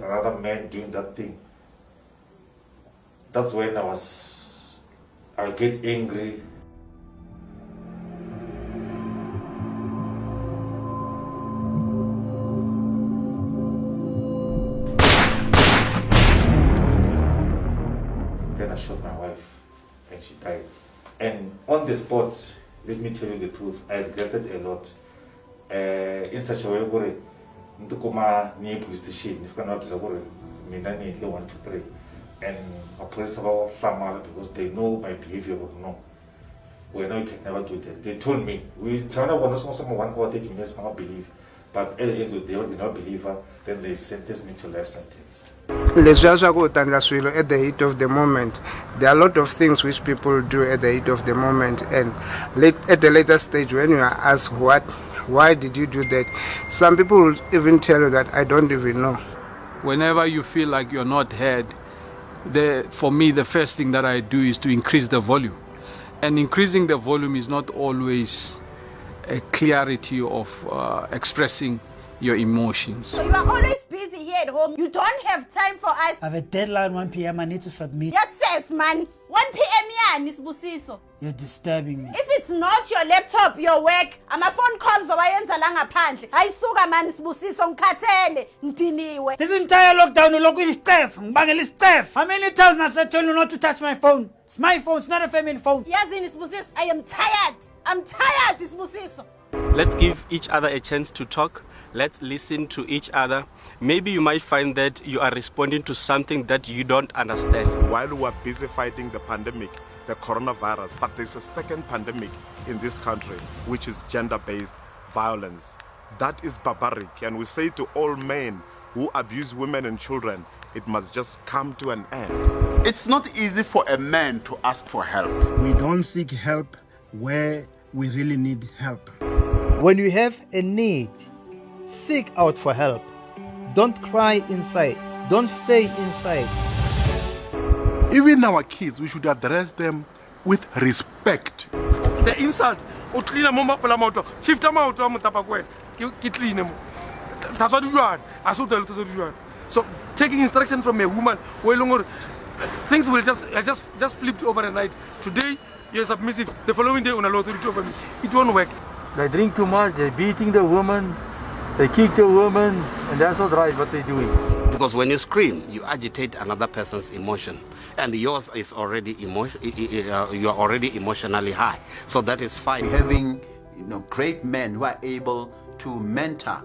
another man doing that thing. That's when I get angry. Then I shot my wife and she died. And on the spot, let me tell you the truth, I regretted a lot. In such a way, Ntukuma near police station, if I'm not Minani 123. And a police about Flamala because they know my behavior would know. Well, no, you can never do that. They told me, we turn up on someone 1 hour, 30 minutes, not believe. But at the end of the day, they did not believe her, then they sentenced me to life sentence. At the heat of the moment, there are a lot of things which people do at the heat of the moment, and at the later stage when you are asked why did you do that, some people will even tell you that I don't even know. Whenever you feel like you're not heard, for me the first thing that I do is to increase the volume, and increasing the volume is not always a clarity of expressing your emotions. So you are always busy here at home. You don't have time for us. I have a deadline 1 p.m. I need to submit. Yes, man. 1 p.m. yeah, Miss Busiso. You're disturbing me. If it's not your laptop, your work, ama phone calls owayenza la ngaphandle. Ayisuka man Sibusiso ngikhathele, ngidiniwe. This entire lockdown ulokhu istef, ngibangela istef. How many times must I tell you not to touch my phone? It's my phone, it's not a family phone. Yazini Sibusiso, I am tired. I'm tired, Sibusiso. Let's give each other a chance to talk. Let's listen to each other. Maybe you might find that you are responding to something that you don't understand. While we are busy fighting the pandemic, the coronavirus, but there's a second pandemic in this country, which is gender-based violence. That is barbaric, and we say to all men who abuse women and children, it must just come to an end. It's not easy for a man to ask for help. We don't seek help where we really need help. When you have a need, seek out for help. Don't cry inside. Don't stay inside. Even our kids, we should address them with respect. The insult, o clean mo pela moto, shift ma auto mo tapa kwena. Ke clean mo. That's du jwan. Aso tell du jwan. So taking instruction from a woman, things will just flip overnight. Today you're submissive. The following day una authority over me. It won't work. They drink too much, they're beating the woman, they kick the woman, and that's not right what they're doing. Because when you scream, you agitate another person's emotion, and yours is already you are already emotionally high. So that is fine. Having great men who are able to mentor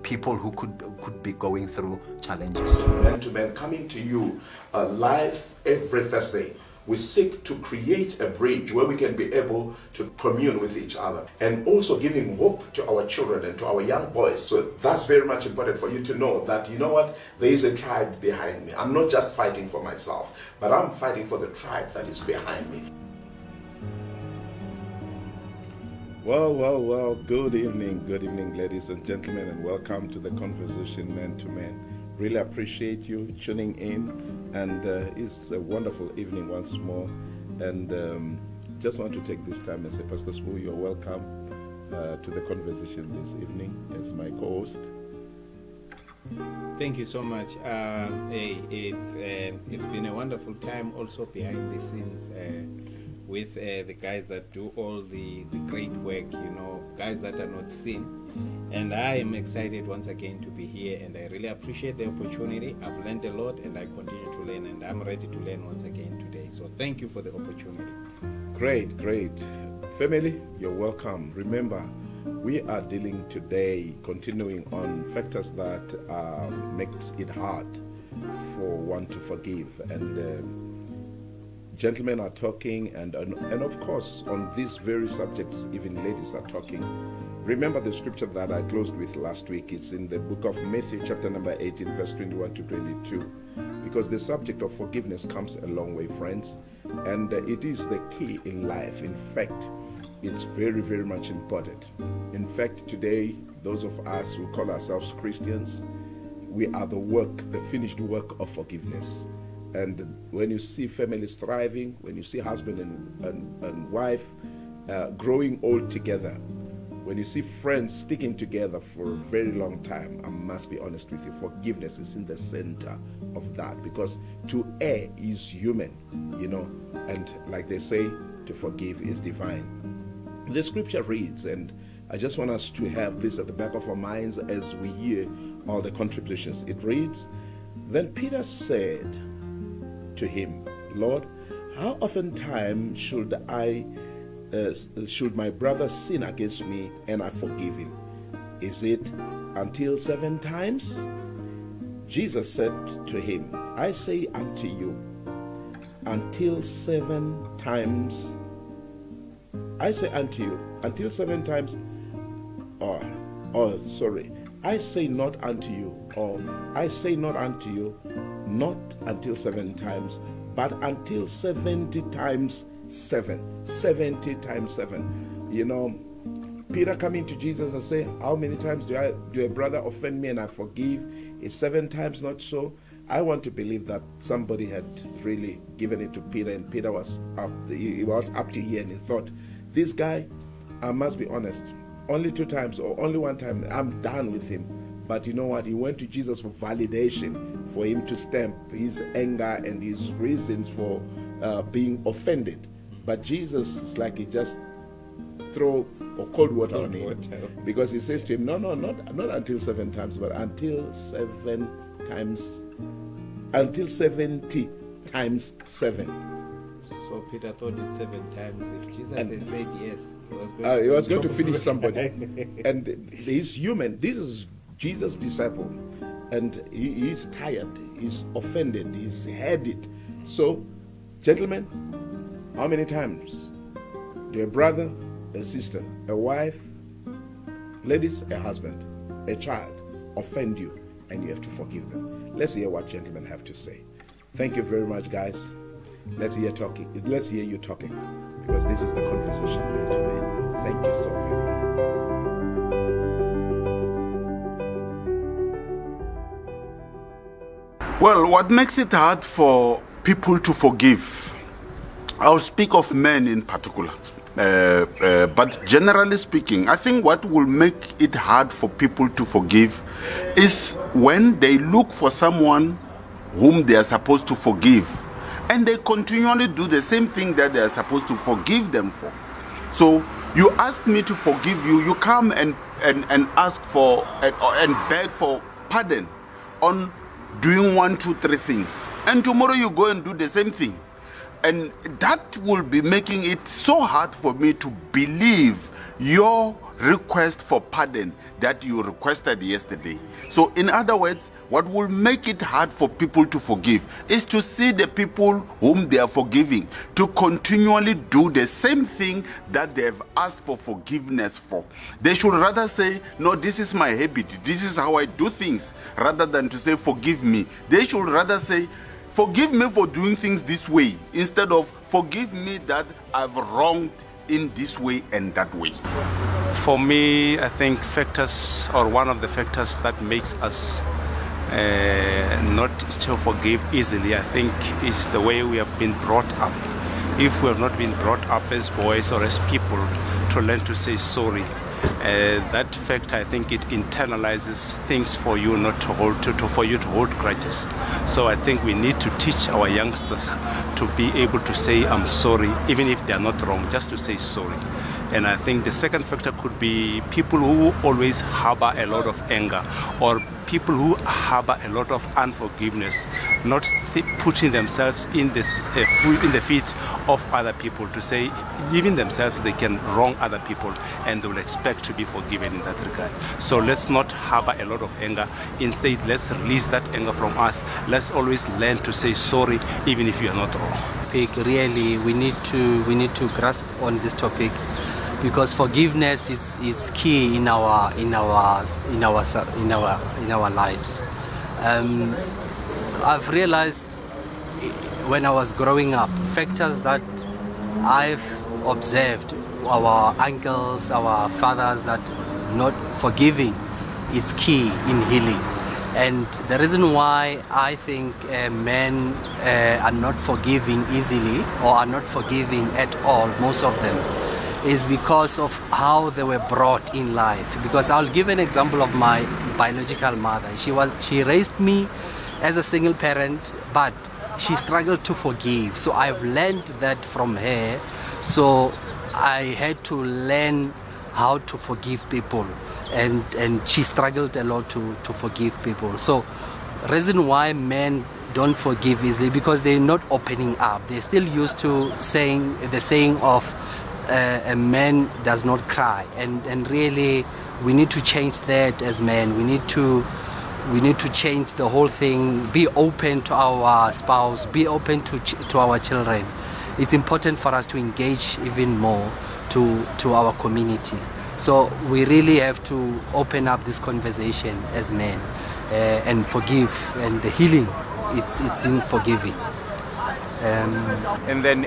people who could be going through challenges. Men to Men coming to you live every Thursday. We seek to create a bridge where we can be able to commune with each other and also giving hope to our children and to our young boys. So that's very much important for you to know that, you know what, there is a tribe behind me. I'm not just fighting for myself, but I'm fighting for the tribe that is behind me. Well, good evening, ladies and gentlemen, and welcome to the Conversation Man to Man. Really appreciate you tuning in, and it's a wonderful evening once more. And just want to take this time and say, Pastor Sbu, you're welcome to the conversation this evening as my co-host. Thank you so much. It's been a wonderful time also behind the scenes with the guys that do all the great work, guys that are not seen. And I am excited once again to be here, and I really appreciate the opportunity. I've learned a lot, and I continue to learn, and I'm ready to learn once again today. So thank you for the opportunity. Great. Family, you're welcome. Remember, we are dealing today, continuing on factors that makes it hard for one to forgive. And gentlemen are talking, and of course, on these very subjects, even ladies are talking. Remember the scripture that I closed with last week. It's in the book of Matthew, chapter number 18, verse 21 to 22. Because the subject of forgiveness comes a long way, friends. And it is the key in life. In fact, it's very, very much important. In fact, today, those of us who call ourselves Christians, we are the finished work of forgiveness. And when you see families thriving, when you see husband and wife growing old together, when you see friends sticking together for a very long time, I must be honest with you, forgiveness is in the center of that, because to err is human, and like they say, to forgive is divine. The scripture reads, and I just want us to have this at the back of our minds as we hear all the contributions. It reads, "Then Peter said to him, Lord, how often time should my brother sin against me and I forgive him? Is it until 7 times? Jesus said to him, I say unto you, until 7 times. I say unto you, until 7 times. I say not unto you, not until 7 times, but until 70 times 7. 70 times 7. Peter coming to Jesus and say, how many times do a brother offend me and I forgive? Is 7 times not so? I want to believe that somebody had really given it to Peter, and Peter was up to here, and he thought, this guy, I must be honest, only 2 times or only 1 time, I'm done with him. But you know what? He went to Jesus for validation, for him to stamp his anger and his reasons for being offended. But Jesus is like he just throw cold water on him, because he says to him, no, not until 7 times, but until 7 times, until 70 times 7. So Peter thought it 7 times. If Jesus had said yes, he was going to finish somebody. And he's human. This is Jesus' disciple, and he is tired, he's offended, he's had it. So, gentlemen, how many times do a brother, a sister, a wife, ladies, a husband, a child offend you and you have to forgive them? Let's hear what gentlemen have to say. Thank you very much, guys. Let's hear you talking, because this is the conversation made today. Thank you so very much. Well, what makes it hard for people to forgive? I'll speak of men in particular. But generally speaking, I think what will make it hard for people to forgive is when they look for someone whom they are supposed to forgive, and they continually do the same thing that they are supposed to forgive them for. So you ask me to forgive you, you come and ask for and beg for pardon on doing 1, 2, 3 things, and tomorrow you go and do the same thing, and that will be making it so hard for me to believe your request for pardon that you requested yesterday. So in other words, what will make it hard for people to forgive is to see the people whom they are forgiving to continually do the same thing that they have asked for forgiveness for. They should rather say, no, this is my habit, this is how I do things, rather than to say, forgive me. They should rather say, forgive me for doing things this way, instead of forgive me that I've wronged in this way and that way. For me, I think factors, or one of the factors that makes us not to forgive easily, I think, is the way we have been brought up. If we have not been brought up as boys or as people to learn to say sorry, that fact, I think, it internalizes things for you not to hold for you to hold grudges. So I think we need to teach our youngsters to be able to say I'm sorry, even if they are not wrong, just to say sorry. And I think the second factor could be people who always harbor a lot of anger, or people who harbor a lot of unforgiveness, not putting themselves in the feet of other people, to say even themselves they can wrong other people and they will expect to be forgiven in that regard. So let's not harbor a lot of anger. Instead, let's release that anger from us. Let's always learn to say sorry even if you are not wrong. Really, we need to grasp on this topic, because forgiveness is key in our lives. I've realized when I was growing up, factors that I've observed, our uncles, our fathers, that not forgiving is key in healing. And the reason why I think men are not forgiving easily, or are not forgiving at all, most of them, is because of how they were brought in life. Because I'll give an example of my biological mother. She raised me as a single parent, but she struggled to forgive. So I've learned that from her. So I had to learn how to forgive people, and she struggled a lot to forgive people. So reason why men don't forgive easily, because they're not opening up. They're still used to saying the saying of a man does not cry, and really we need to change that as men. We need to change the whole thing. Be open to our spouse, be open to our children. It's important for us to engage even more to our community. So we really have to open up this conversation as men and forgive, and the healing it's in forgiving. And then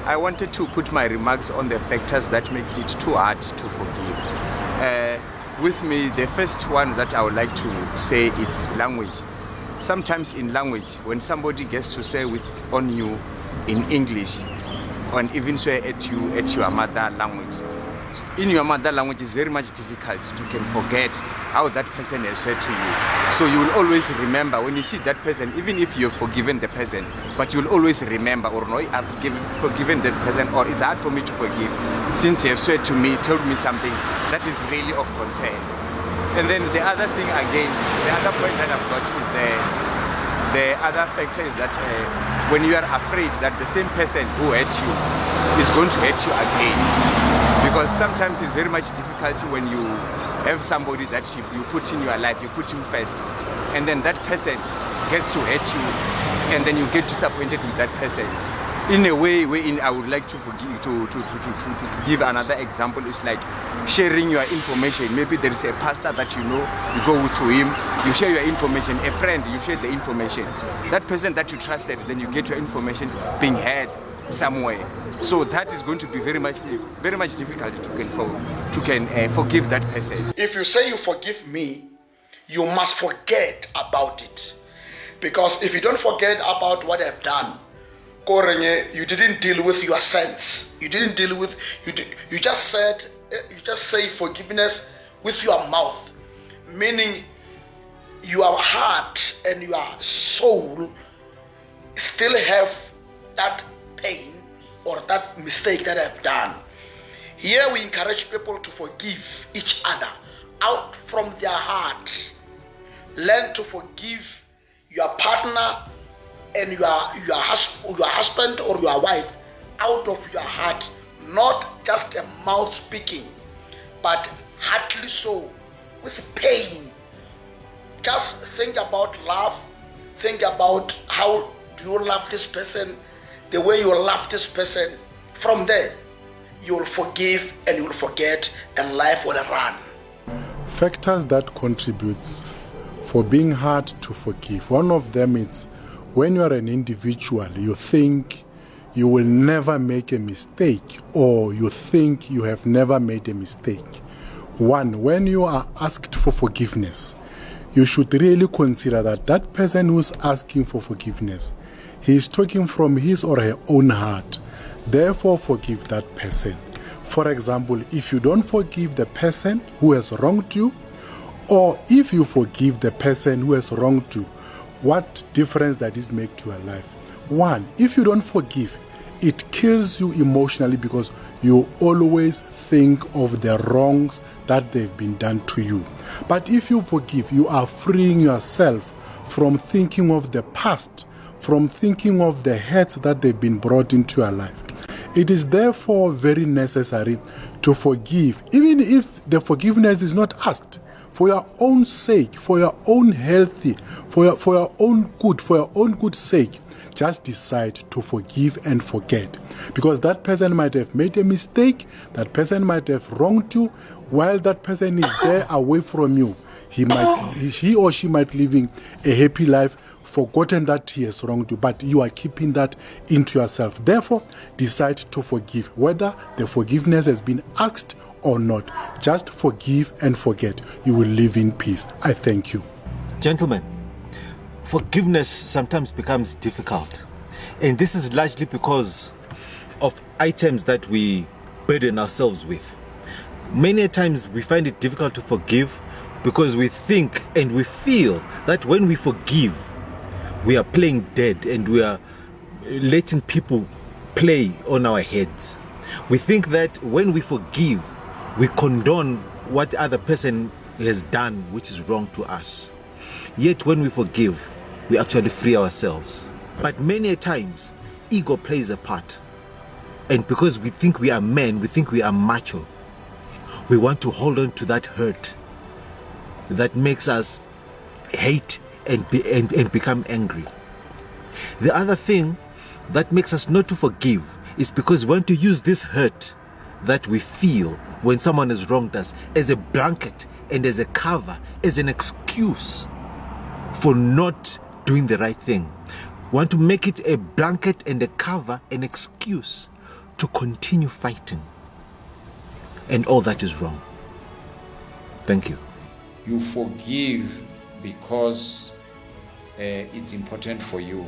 I wanted to put my remarks on the factors that makes it too hard to forgive. With me, the first one that I would like to say is language. Sometimes in language, when somebody gets to swear on you in English, and even swear at you at your mother language, in your mother language it's very much difficult to can forget how that person has swear to you. So you will always remember when you see that person, even if you've forgiven the person, but you will always remember, or no, I've forgiven that person, or it's hard for me to forgive since they have swear to me, told me something that is really of concern. And then the other thing again, the other point that I've got is the other factor is that when you are afraid that the same person who hurt you is going to hurt you again. Because sometimes it's very much difficult when you have somebody that you put in your life, you put him first, and then that person gets to hurt you, and then you get disappointed with that person. In a way, wherein I would like to forgive, to give another example, is like sharing your information. Maybe there is a pastor that you know, you go to him, you share your information. A friend, you share the information. That person that you trusted, then you get your information being heard somewhere. So that is going to be very much difficult to forgive that person. If you say you forgive me, you must forget about it. Because if you don't forget about what I've done, you didn't deal with your sense. You didn't deal with, you just say forgiveness with your mouth, meaning your heart and your soul still have that pain or that mistake that I've done. Here we encourage people to forgive each other out from their heart. Learn to forgive your partner and your husband or your wife out of your heart, not just a mouth speaking, but heartily so, with pain. Just think about love. Think about how do you love this person, the way you love this person. From there, you will forgive and you will forget, and life will run. Factors that contributes for being hard to forgive. One of them is when you are an individual, you think you will never make a mistake, or you think you have never made a mistake. One, when you are asked for forgiveness, you should really consider that that person who's asking for forgiveness, he is talking from his or her own heart. Therefore, forgive that person. For example, if you don't forgive the person who has wronged you, or if you forgive the person who has wronged you, what difference does this make to your life? One, if you don't forgive, it kills you emotionally because you always think of the wrongs that they've been done to you. But if you forgive, you are freeing yourself from thinking of the past, from thinking of the hurts that they've been brought into your life. It is therefore very necessary to forgive, even if the forgiveness is not asked. For your own sake, for your own healthy, for your own good sake, just decide to forgive and forget. Because that person might have made a mistake, that person might have wronged you, while that person is there away from you. He or she might living a happy life, forgotten that he has wronged you, but you are keeping that into yourself. Therefore, decide to forgive, whether the forgiveness has been asked or not. Just forgive and forget. You will live in peace. I thank you. Gentlemen, forgiveness sometimes becomes difficult. And this is largely because of items that we burden ourselves with. Many times we find it difficult to forgive because we think and we feel that when we forgive, we are playing dead and we are letting people play on our heads. We think that when we forgive, we condone what the other person has done which is wrong to us. Yet when we forgive, we actually free ourselves. But many times, ego plays a part. And because we think we are men, we think we are macho, we want to hold on to that hurt that makes us hate and become angry. The other thing that makes us not to forgive is because we want to use this hurt that we feel when someone has wronged us as a blanket and as a cover, as an excuse for not doing the right thing. We want to make it a blanket and a cover, an excuse to continue fighting. And all that is wrong. Thank you. You forgive because it's important for you.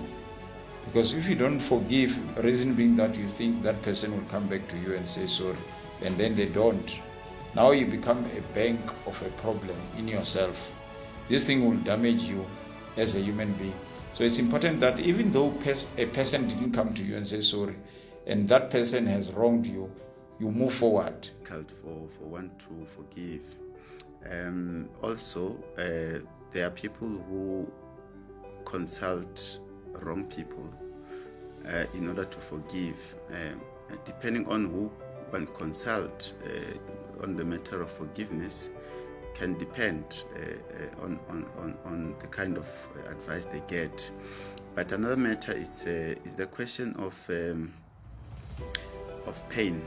Because if you don't forgive, reason being that you think that person will come back to you and say sorry, and then they don't. Now you become a bank of a problem in yourself. This thing will damage you as a human being. So it's important that even though a person didn't come to you and say sorry, and that person has wronged you, you move forward. Difficult for one to forgive. Also, there are people who consult wrong people in order to forgive. Depending on who one consult on the matter of forgiveness, can depend on the kind of advice they get. But another matter is the question of pain.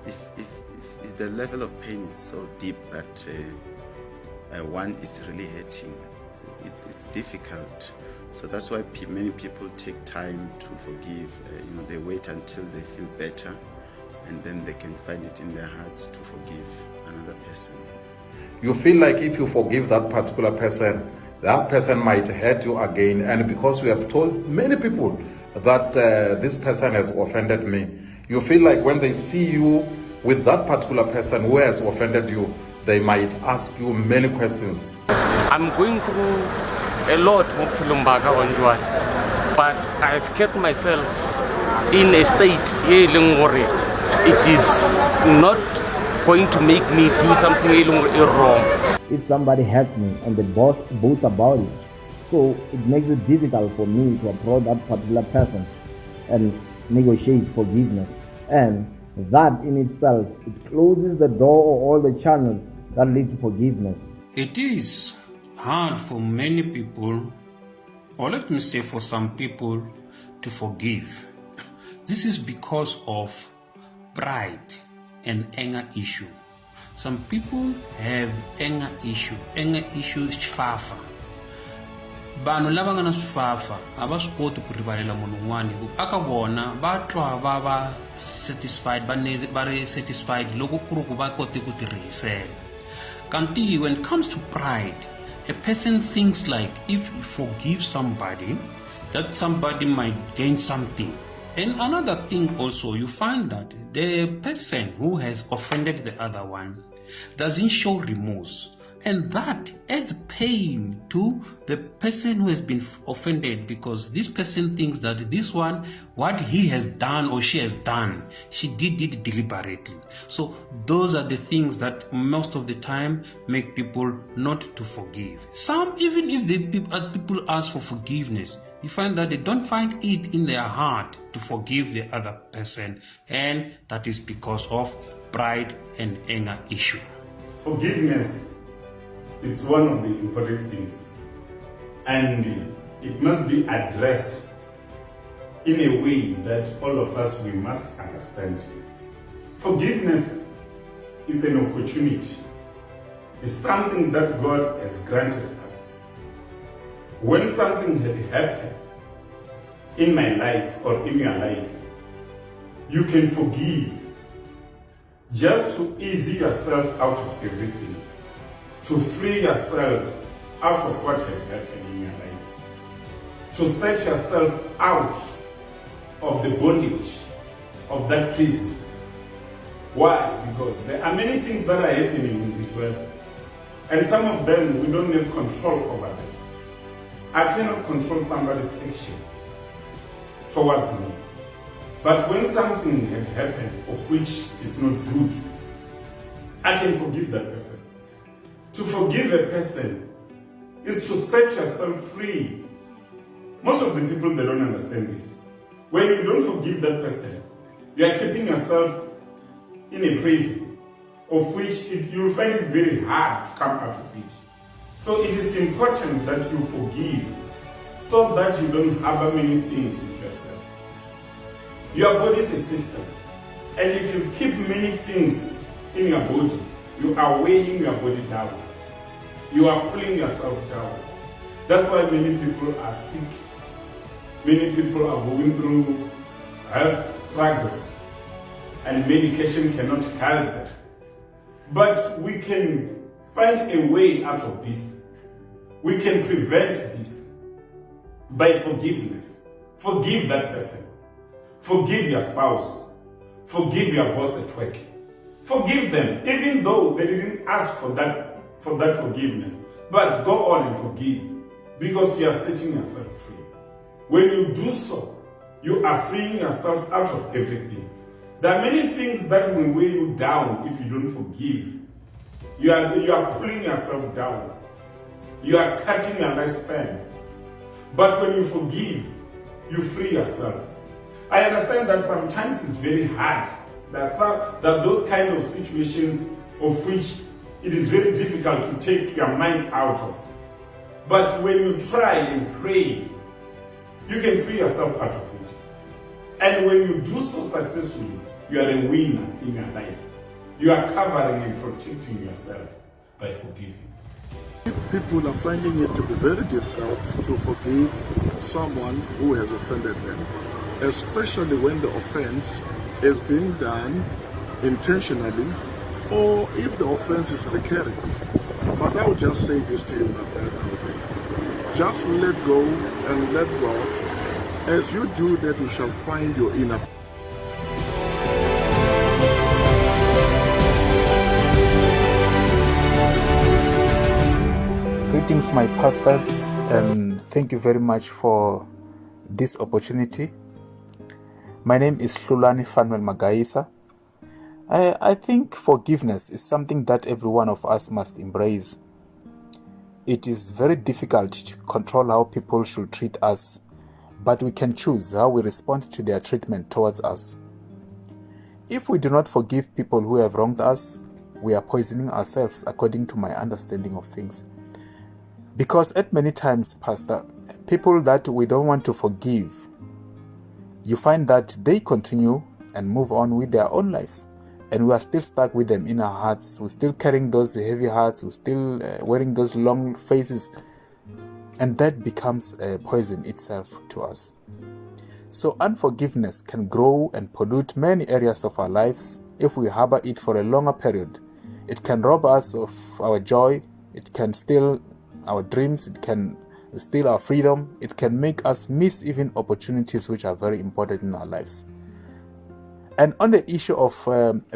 If the level of pain is so deep that one is really hurting, it's difficult. So that's why many people take time to forgive. They wait until they feel better, and then they can find it in their hearts to forgive another person. You feel like if you forgive that particular person, that person might hurt you again. And because we have told many people that this person has offended me, you feel like when they see you with that particular person who has offended you, they might ask you many questions. I'm going through a lot of Pilumbaga on Josh, but I've kept myself in a state it is not going to make me do something wrong. If somebody hurts me and they boast about it, so it makes it difficult for me to approach that particular person and negotiate forgiveness. And that in itself, it closes the door or all the channels that lead to forgiveness. It is hard for many people, or let me say for some people, to forgive. This is because of pride and anger issue. Some people have anger issue. Anger issue is chifafa. Vanhu lava nga na swifafa a va swi koti ku rivalela munhu un'wana hi ku aka vona va twa va satisfied va ri satisfied loko ku ri ku va kote ku tirhisela. Kanti when it comes to pride, a person thinks like if he forgives somebody, that somebody might gain something. And another thing also, you find that the person who has offended the other one doesn't show remorse. And that adds pain to the person who has been offended, because this person thinks that this one, what he has done or she has done, she did it deliberately. So those are the things that most of the time make people not to forgive. Some, even if the people ask for forgiveness, you find that they don't find it in their heart to forgive the other person, and that is because of pride and anger issue. Forgiveness is one of the important things, and it must be addressed in a way that all of us, we must understand. Forgiveness is an opportunity. It's something that God has granted us. When something had happened in my life or in your life, you can forgive just to ease yourself out of everything, to free yourself out of what had happened in your life, to set yourself out of the bondage of that prison. Why? Because there are many things that are happening in this world, and some of them we don't have control over them. I cannot control somebody's action towards me. But when something had happened of which is not good, I can forgive that person. To forgive a person is to set yourself free. Most of the people, they don't understand this. When you don't forgive that person, you are keeping yourself in a prison of which you'll find it very hard to come out of it. So it is important that you forgive so that you don't harbor many things in yourself. Your body is a system, and if you keep many things in your body, you are weighing your body down. You are pulling yourself down. That's why many people are sick. Many people are going through health struggles, and medication cannot help them. But we can find a way out of this. We can prevent this by forgiveness. Forgive that person. Forgive your spouse. Forgive your boss at work. Forgive them, even though they didn't ask for that forgiveness. But go on and forgive, because you are setting yourself free. When you do so, you are freeing yourself out of everything. There are many things that will weigh you down if you don't forgive. You are pulling yourself down. You are cutting your lifespan. But when you forgive, you free yourself. I understand that sometimes it's very hard. That those kind of situations of which it is very difficult to take your mind out of. But when you try and pray, you can free yourself out of it. And when you do so successfully, you are a winner in your life. You are covering and protecting yourself by forgiving. People are finding it to be very difficult to forgive someone who has offended them, especially when the offense is being done intentionally or if the offense is recurring. But I would just say this to you, my brother. Just let go and let God. As you do that, you shall find your inner. Greetings, my pastors, and thank you very much for this opportunity. My name is Hlulani Fanuel Magaisa. I think forgiveness is something that every one of us must embrace. It is very difficult to control how people should treat us, but we can choose how we respond to their treatment towards us. If we do not forgive people who have wronged us, we are poisoning ourselves, according to my understanding of things. Because at many times, Pastor, people that we don't want to forgive, you find that they continue and move on with their own lives. And we are still stuck with them in our hearts. We're still carrying those heavy hearts. We're still wearing those long faces. And that becomes a poison itself to us. So unforgiveness can grow and pollute many areas of our lives if we harbor it for a longer period. It can rob us of our joy. It can steal our dreams. It can steal our freedom. It can make us miss even opportunities which are very important in our lives. And on the issue of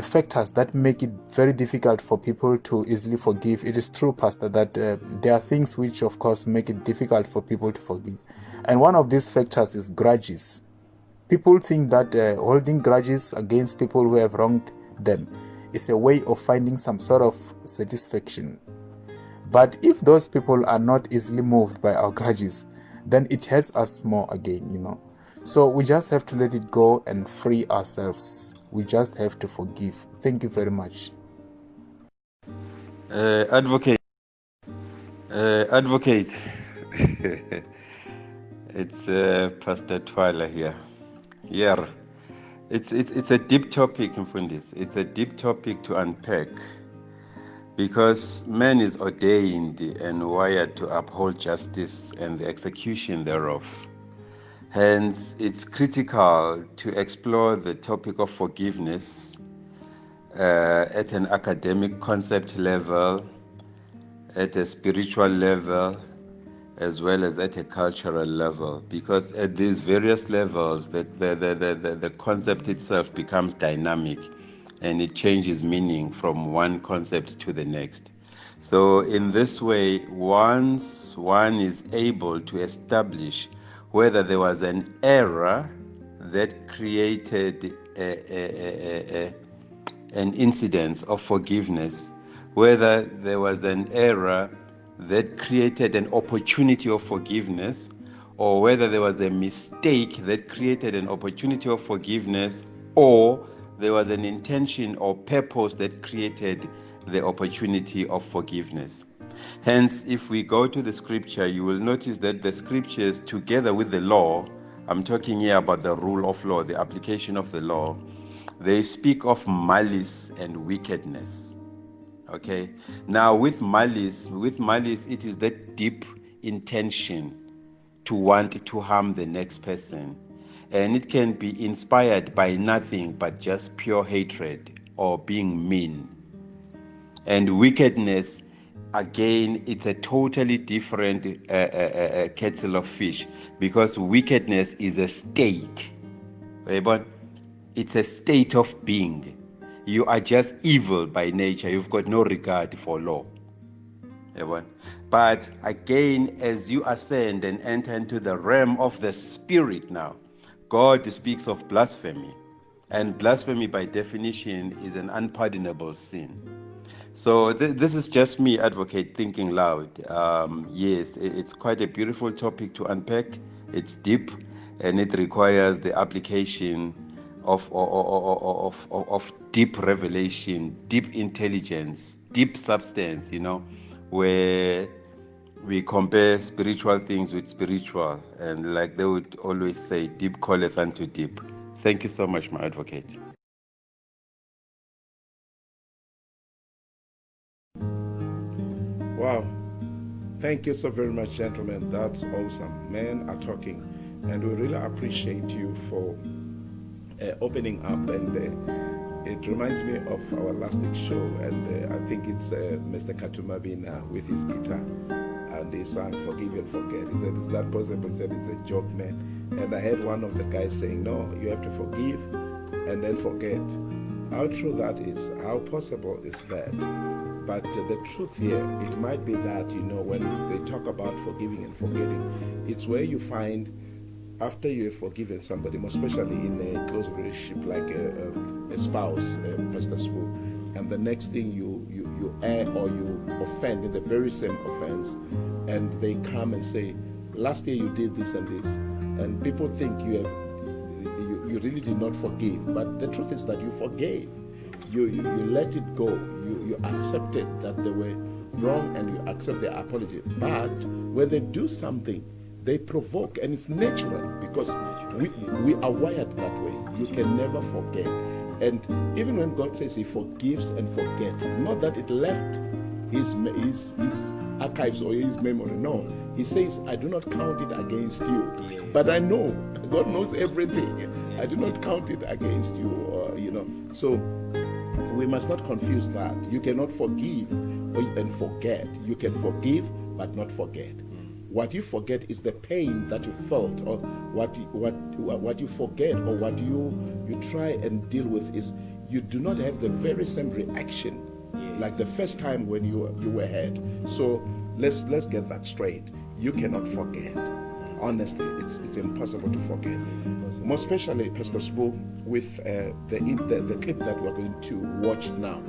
factors that make it very difficult for people to easily forgive, it is true, Pastor, that there are things which, of course, make it difficult for people to forgive. And one of these factors is grudges. People think that holding grudges against people who have wronged them is a way of finding some sort of satisfaction. But if those people are not easily moved by our grudges, then it hurts us more again, you know. So we just have to let it go and free ourselves. We just have to forgive. Thank you very much. Advocate. It's Pastor Twala here. Yeah, it's a deep topic, Mfundis. It's a deep topic to unpack, because man is ordained and wired to uphold justice and the execution thereof. Hence, it's critical to explore the topic of forgiveness at an academic concept level, at a spiritual level, as well as at a cultural level, because at these various levels, the concept itself becomes dynamic and it changes meaning from one concept to the next. So in this way, once one is able to establish whether there was an error that created an incidence of forgiveness, whether there was an error that created an opportunity of forgiveness, or whether there was a mistake that created an opportunity of forgiveness, or there was an intention or purpose that created the opportunity of forgiveness. Hence, if we go to the scripture, you will notice that the scriptures, together with the law, I'm talking here about the rule of law, the application of the law, they speak of malice and wickedness. Okay, now with malice, it is that deep intention to want to harm the next person, and it can be inspired by nothing but just pure hatred or being mean. And wickedness, again, it's a totally different kettle of fish, because wickedness is a state. But it's a state of being. You are just evil by nature. You've got no regard for law. But again, as you ascend and enter into the realm of the spirit now, God speaks of blasphemy. And blasphemy, by definition, is an unpardonable sin. So this is just me, Advocate, thinking loud. Yes, it's quite a beautiful topic to unpack. It's deep, and it requires the application of deep revelation, deep intelligence, deep substance, where we compare spiritual things with spiritual. And like they would always say, deep calleth unto deep. Thank you so much, my Advocate. Wow. Thank you so very much, gentlemen. That's awesome. Men are talking, and we really appreciate you for opening up. And it reminds me of our last week's show, and I think it's Mr. Katumabina with his guitar, and he sang Forgive and Forget. He said, is that possible? He said, it's a joke, man. And I heard one of the guys saying, no, you have to forgive and then forget. How true that is, how possible is that? But the truth here, it might be that, when they talk about forgiving and forgetting, it's where you find, after you have forgiven somebody, most especially in a close relationship like a spouse, Pastor Swu, and the next thing you err or you offend in the very same offense, and they come and say, last year you did this and this, and people think you really did not forgive, but the truth is that you forgave. You let it go. You accepted that they were wrong, and you accept their apology. But when they do something, they provoke, and it's natural, because we are wired that way. You can never forget. And even when God says he forgives and forgets, not that it left his archives or his memory. No, he says, I do not count it against you. But I know, God knows everything. I do not count it against you, So we must not confuse that. You cannot forgive and forget. You can forgive but not forget. What you forget is the pain that you felt, or what you forget, or what you try and deal with is you do not have the very same reaction like the first time when you were hurt. So let's get that straight. You cannot forget. Honestly, it's impossible to forget. Most especially, Pastor Sbu, with the clip that we're going to watch now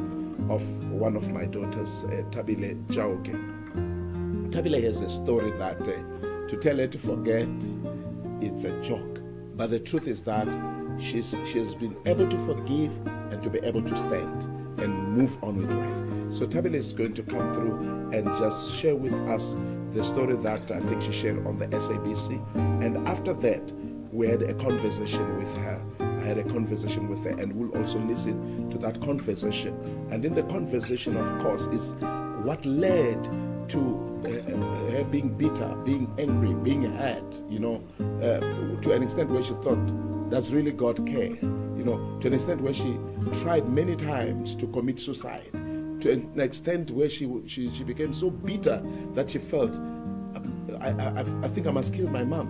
of one of my daughters, Tabile Jauke. Tabile has a story that to tell her to forget, it's a joke. But the truth is that she's been able to forgive and to be able to stand and move on with life. So Tabile is going to come through and just share with us the story that I think she shared on the SABC. And after that, we had a conversation with her. I had a conversation with her, and we'll also listen to that conversation. And in the conversation, of course, is what led to her being bitter, being angry, being hurt, to an extent where she thought, does really God care? To an extent where she tried many times to commit suicide, to an extent where she became so bitter that she felt, I think I must kill my mom,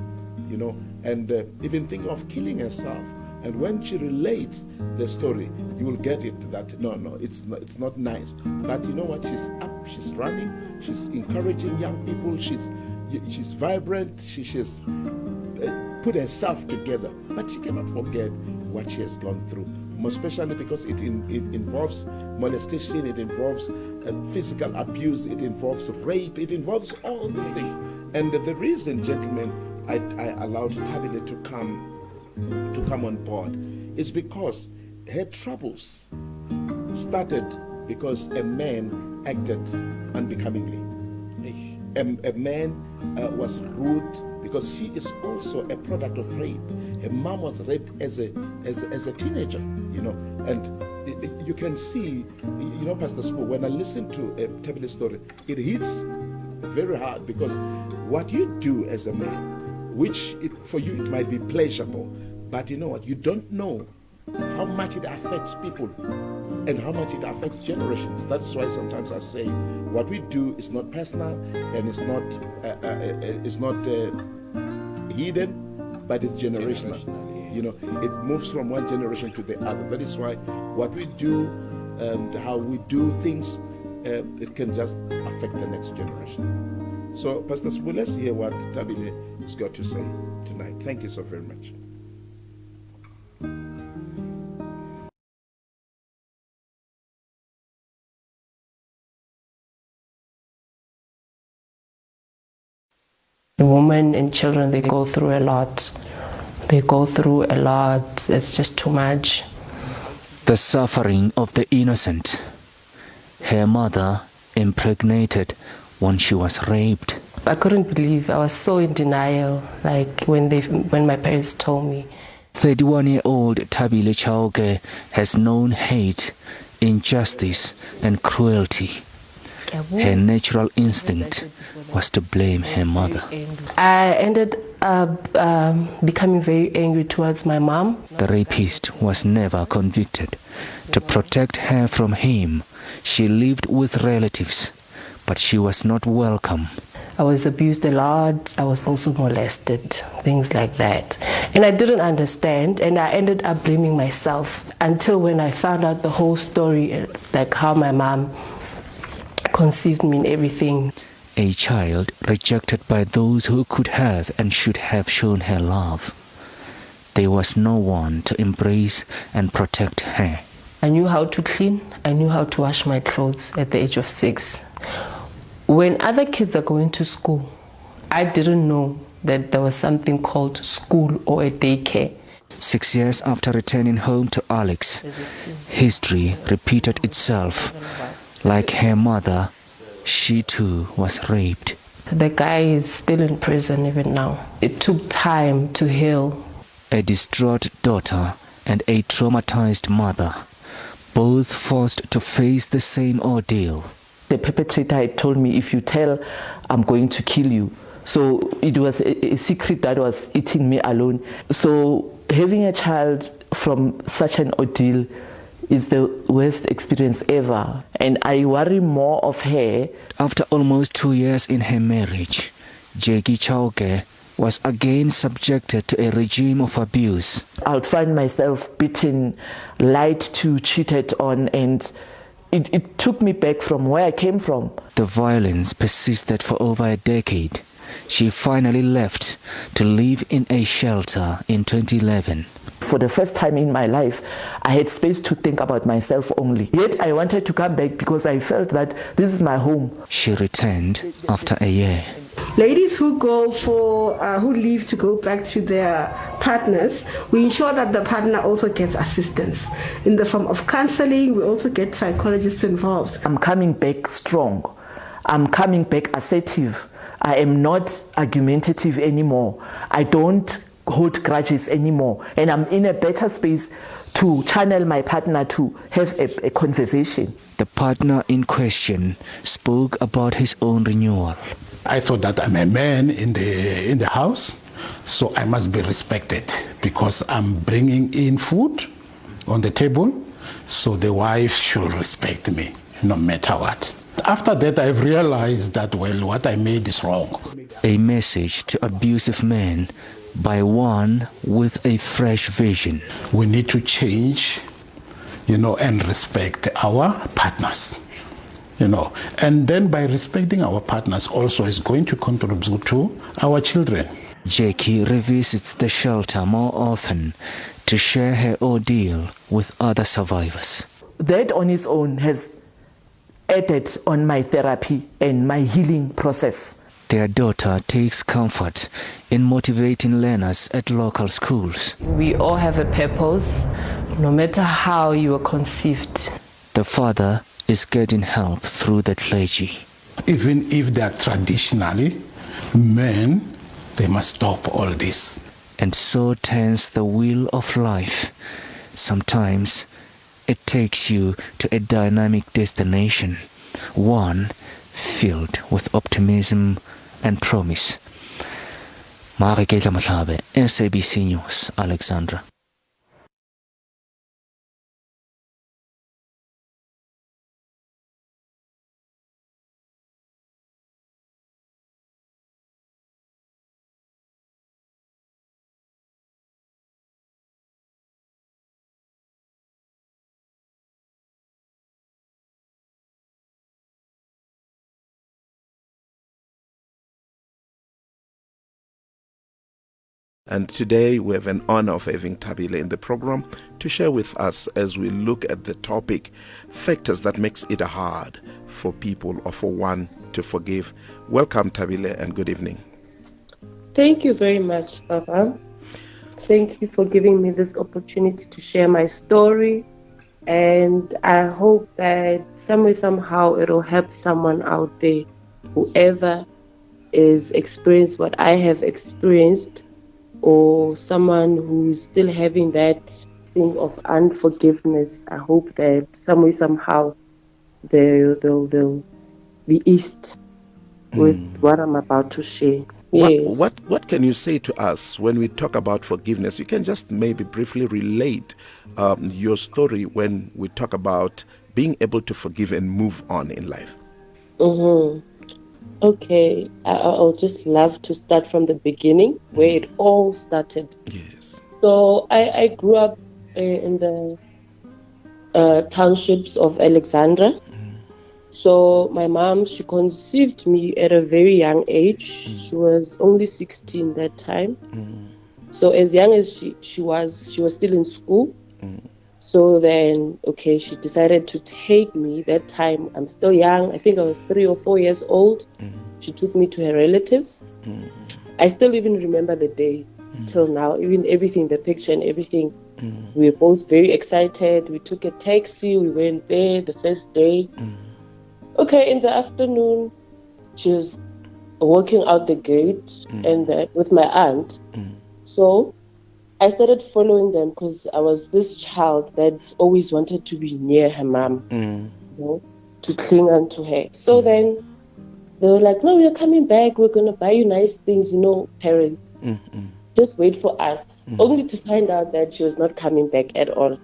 you know, and even thinking of killing herself. And when she relates the story, you will get it that no, it's not nice. But you know what? She's up, she's running, she's encouraging young people, she's vibrant, she's put herself together. But she cannot forget what she has gone through, most especially because it involves molestation, it involves physical abuse, it involves rape, it involves all these things. And the reason, gentlemen, I allowed Tabile to come on board is because her troubles started because a man acted unbecomingly. A man was rude because she is also a product of rape. Her mom was raped as a teenager, you know, and you can see, you know, Pastor Spo, when I listen to a Tabile story, it hits very hard because what you do as a man, which for you it might be pleasurable, but you know what? You don't know how much it affects people and how much it affects generations. That's why sometimes I say what we do is not personal and it's not hidden, but it's generational. Yes. You know, it moves from one generation to the other. That is why what we do and how we do things, it can just affect the next generation. So, Pastor Spo, let's hear what Tabile has got to say tonight. Thank you so very much. Women and children, they go through a lot. It's just too much. The suffering of the innocent. Her mother impregnated when she was raped. I couldn't believe. I was so in denial, like when my parents told me. 31-year-old Tabile Chauke has known hate, injustice and cruelty. Her natural instinct was to blame her mother. I ended up becoming very angry towards my mom. The rapist was never convicted. To protect her from him, she lived with relatives, but she was not welcome. I was abused a lot. I was also molested, things like that. And I didn't understand, and I ended up blaming myself until when I found out the whole story, like how my mom conceived me and everything. A child rejected by those who could have and should have shown her love. There was no one to embrace and protect her. I knew how to clean. I knew how to wash my clothes at the age of 6. When other kids are going to school, I didn't know that there was something called school or a daycare. 6 years after returning home to Alex, history repeated itself. Like her mother, she too was raped. The guy is still in prison even now. It took time to heal. A distraught daughter and a traumatized mother, both forced to face the same ordeal. The perpetrator had told me, if you tell, I'm going to kill you. So it was a secret that was eating me alone. So having a child from such an ordeal is the worst experience ever. And I worry more of her. After almost 2 years in her marriage, Jackie Chauke was again subjected to a regime of abuse. I would find myself beaten, lied to, cheated on, and it took me back from where I came from. The violence persisted for over a decade. She finally left to live in a shelter in 2011. For the first time in my life, I had space to think about myself only. Yet I wanted to come back because I felt that this is my home. She returned after a year. Ladies who who leave to go back to their partners, we ensure that the partner also gets assistance in the form of counseling. We also get psychologists involved. I'm coming back strong. I'm coming back assertive. I am not argumentative anymore. I don't hold grudges anymore. And I'm in a better space to channel my partner to have a conversation. The partner in question spoke about his own renewal. I thought that I'm a man in the house, so I must be respected because I'm bringing in food on the table, so the wife should respect me no matter what. After that, I've realized that, well, what I made is wrong. A message to abusive men by one with a fresh vision. We need to change, and respect our partners, And then by respecting our partners also is going to contribute to our children. Jackie revisits the shelter more often to share her ordeal with other survivors. That on its own has added on my therapy and my healing process. Their daughter takes comfort in motivating learners at local schools. We all have a purpose, no matter how you were conceived. The father is getting help through the clergy. Even if they are traditionally men, they must stop all this. And so turns the wheel of life. Sometimes it takes you to a dynamic destination, one filled with optimism and promise. Mareketla Mahlabe, SABC News, Alexandra. And today we have an honor of having Thabile in the program to share with us as we look at the topic, factors that makes it hard for people or for one to forgive. Welcome, Thabile, and good evening. Thank you very much, Papa. Thank you for giving me this opportunity to share my story. And I hope that somehow it'll help someone out there, whoever is experienced what I have experienced, or someone who's still having that thing of unforgiveness. I hope that somehow they'll be eased with what I'm about to share. Yes. What can you say to us when we talk about forgiveness? You can just maybe briefly relate your story when we talk about being able to forgive and move on in life. Okay, I'll just love to start from the beginning, where it all started. Yes. So I grew up in the townships of Alexandra. So my mom, she conceived me at a very young age. She was only 16 that time. So as young as she was still in school. So then, okay, she decided to take me. That time, I'm still young. I think I was 3 or 4 years old. She took me to her relatives. I still even remember the day till now, even everything, the picture and everything. We were both very excited. We took a taxi. We went there the first day. Okay, in the afternoon, she was walking out the gate and with my aunt. So I started following them because I was this child that always wanted to be near her mom, to cling on to her. So then they were like, no, we're coming back. We're going to buy you nice things, parents. Just wait for us. Only to find out that she was not coming back at all.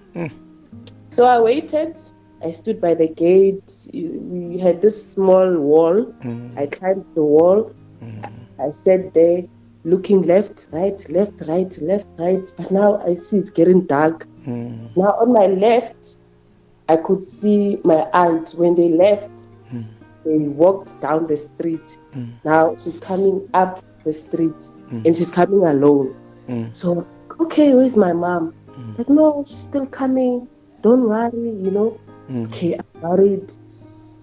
So I waited. I stood by the gate. We had this small wall. I climbed the wall. I sat there, looking left, right. But now I see it's getting dark. Now on my left, I could see my aunt. When they left, they walked down the street. Now she's coming up the street and she's coming alone. So, okay, where's my mom? Like, no, she's still coming. Don't worry, Okay, I'm worried.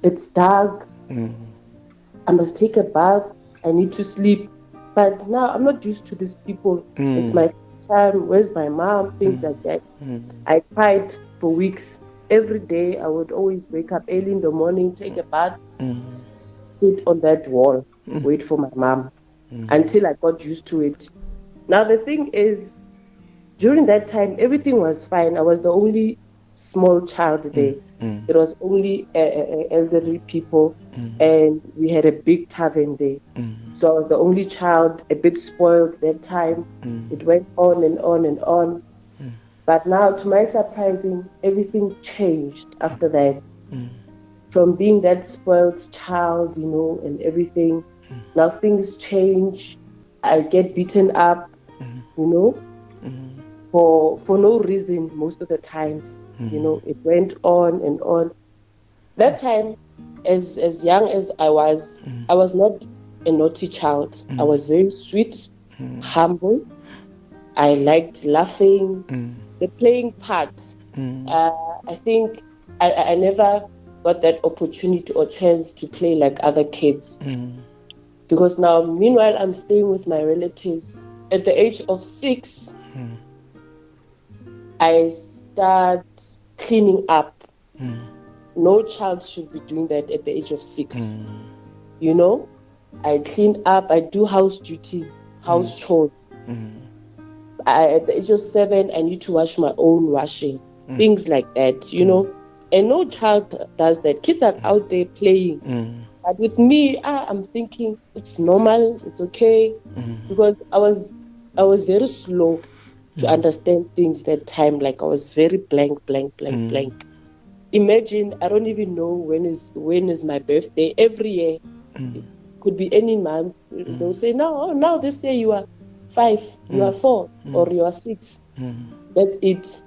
It's dark. I must take a bath. I need to sleep. But now I'm not used to these people. It's my time. Where's my mom? Things like that. I cried for weeks. Every day I would always wake up early in the morning, take a bath, sit on that wall, wait for my mom until I got used to it. Now the thing is, during that time, everything was fine. I was the only small child there. It was only elderly people, and we had a big tavern there. So I was the only child, a bit spoiled that time. It went on and on and on. But now, to my surprising, everything changed after that. from being that spoiled child, and everything. Now things change. I get beaten up, for no reason most of the times. It went on and on. That time, as young as I was not a naughty child. I was very sweet, humble. I liked laughing, the playing part. I think I never got that opportunity or chance to play like other kids. Because now, meanwhile, I'm staying with my relatives. At the age of 6, I start cleaning up. No child should be doing that at the age of 6. I clean up, I do house duties, house chores. At the age of 7, I need to wash my own washing, things like that, And no child does that. Kids are out there playing. But with me, I'm thinking it's normal, it's okay, because I was very slow to understand things that time. Like I was very blank. Imagine, I don't even know when is my birthday. Every year, it could be any month. They'll say, now this year you are 5, you are 4, or you are 6. That's it.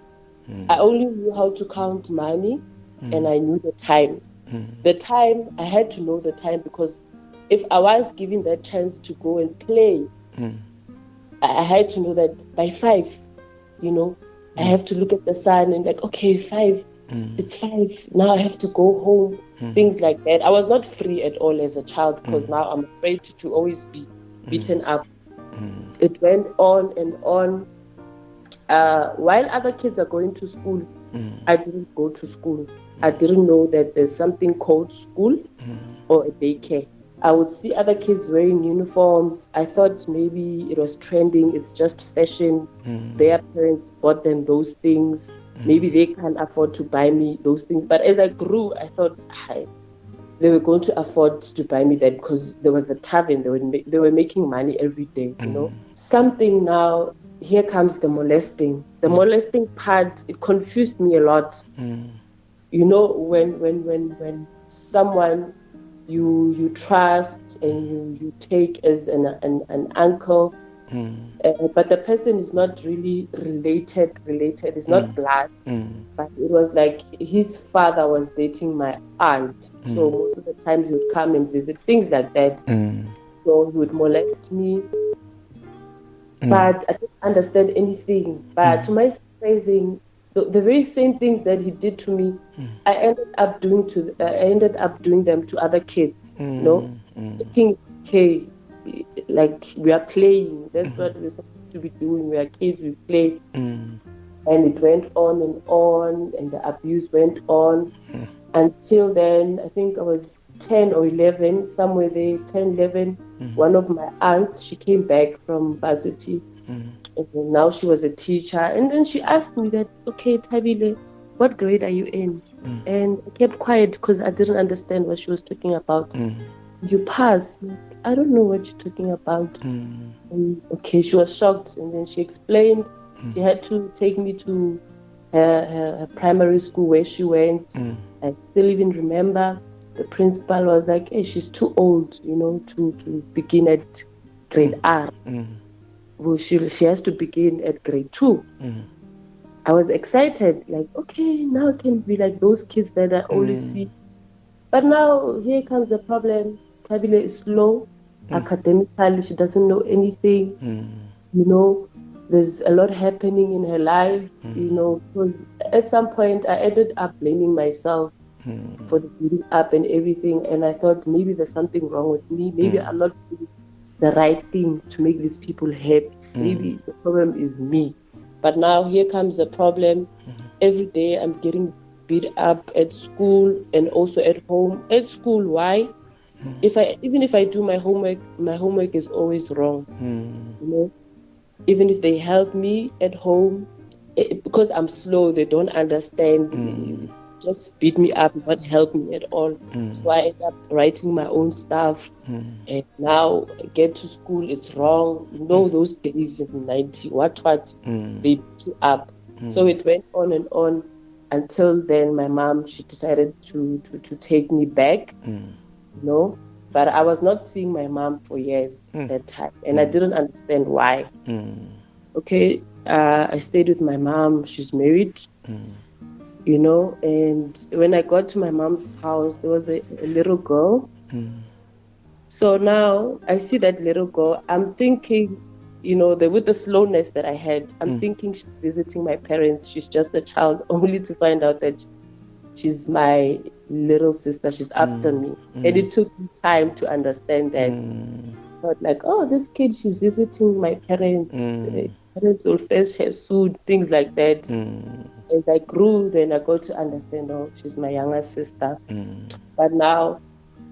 I only knew how to count money, and I knew the time. The time, I had to know the time, because if I was given that chance to go and play, I had to know that by 5, I have to look at the sun and like, okay, 5, it's 5, now I have to go home, things like that. I was not free at all as a child, because now I'm afraid to always be beaten up. It went on and on. While other kids are going to school, I didn't go to school. I didn't know that there's something called school or a daycare. I would see other kids wearing uniforms. I thought maybe it was trending. It's just fashion. Their parents bought them those things. Maybe they can't afford to buy me those things. But as I grew, I thought they were going to afford to buy me that, because there was a tavern. They were making money every day, Something now, here comes the molesting. The molesting part, it confused me a lot. When someone you trust and you take as an uncle, but the person is not really related. It's not blood, but it was like his father was dating my aunt. So most of the times he would come and visit, things like that. So he would molest me, but I didn't understand anything. But to my surprising, the very same things that he did to me, I ended up doing them to other kids. Thinking, okay, like we are playing. That's what we're supposed to be doing. We are kids, we play. And it went on, and the abuse went on until then. I think I was 10 or 11, somewhere there, 10, 11. One of my aunts, she came back from varsity. And now she was a teacher. And then she asked me that, okay, Tabile, what grade are you in? And I kept quiet because I didn't understand what she was talking about. You pass. Like, I don't know what you're talking about. Okay, she was shocked. And then she explained she had to take me to her primary school where she went. I still even remember the principal was like, hey, she's too old, to begin at grade R. Well, she has to begin at grade 2. I was excited, like, okay, now I can be like those kids that I always see. But now here comes the problem. Tabile is slow academically. She doesn't know anything. There's a lot happening in her life. Because at some point I ended up blaming myself for the beating up and everything. And I thought maybe there's something wrong with me. Maybe I'm not doing the right thing to make these people happy. Maybe the problem is me. But now here comes the problem. Every day I'm getting beat up at school and also at home. At school, why? Even if I do my homework is always wrong. Even if they help me at home, because I'm slow, they don't understand. Just beat me up, not help me at all. So I end up writing my own stuff. And now I get to school, it's wrong. Those days in the 90s, what, they beat you up. So it went on and on. until then, my mom, she decided to take me back, but I was not seeing my mom for years at that time, and I didn't understand why. Okay, I stayed with my mom. She's married, and when I got to my mom's house, there was a little girl. So now I see that little girl. I'm thinking, with the slowness that I had, I'm thinking she's visiting my parents. She's just a child, only to find out that she's my little sister. She's after me. And it took me time to understand that. Not like, oh, this kid, she's visiting my parents. Parents will fetch her soon, things like that. As I grew, then I got to understand, oh, she's my younger sister. But now,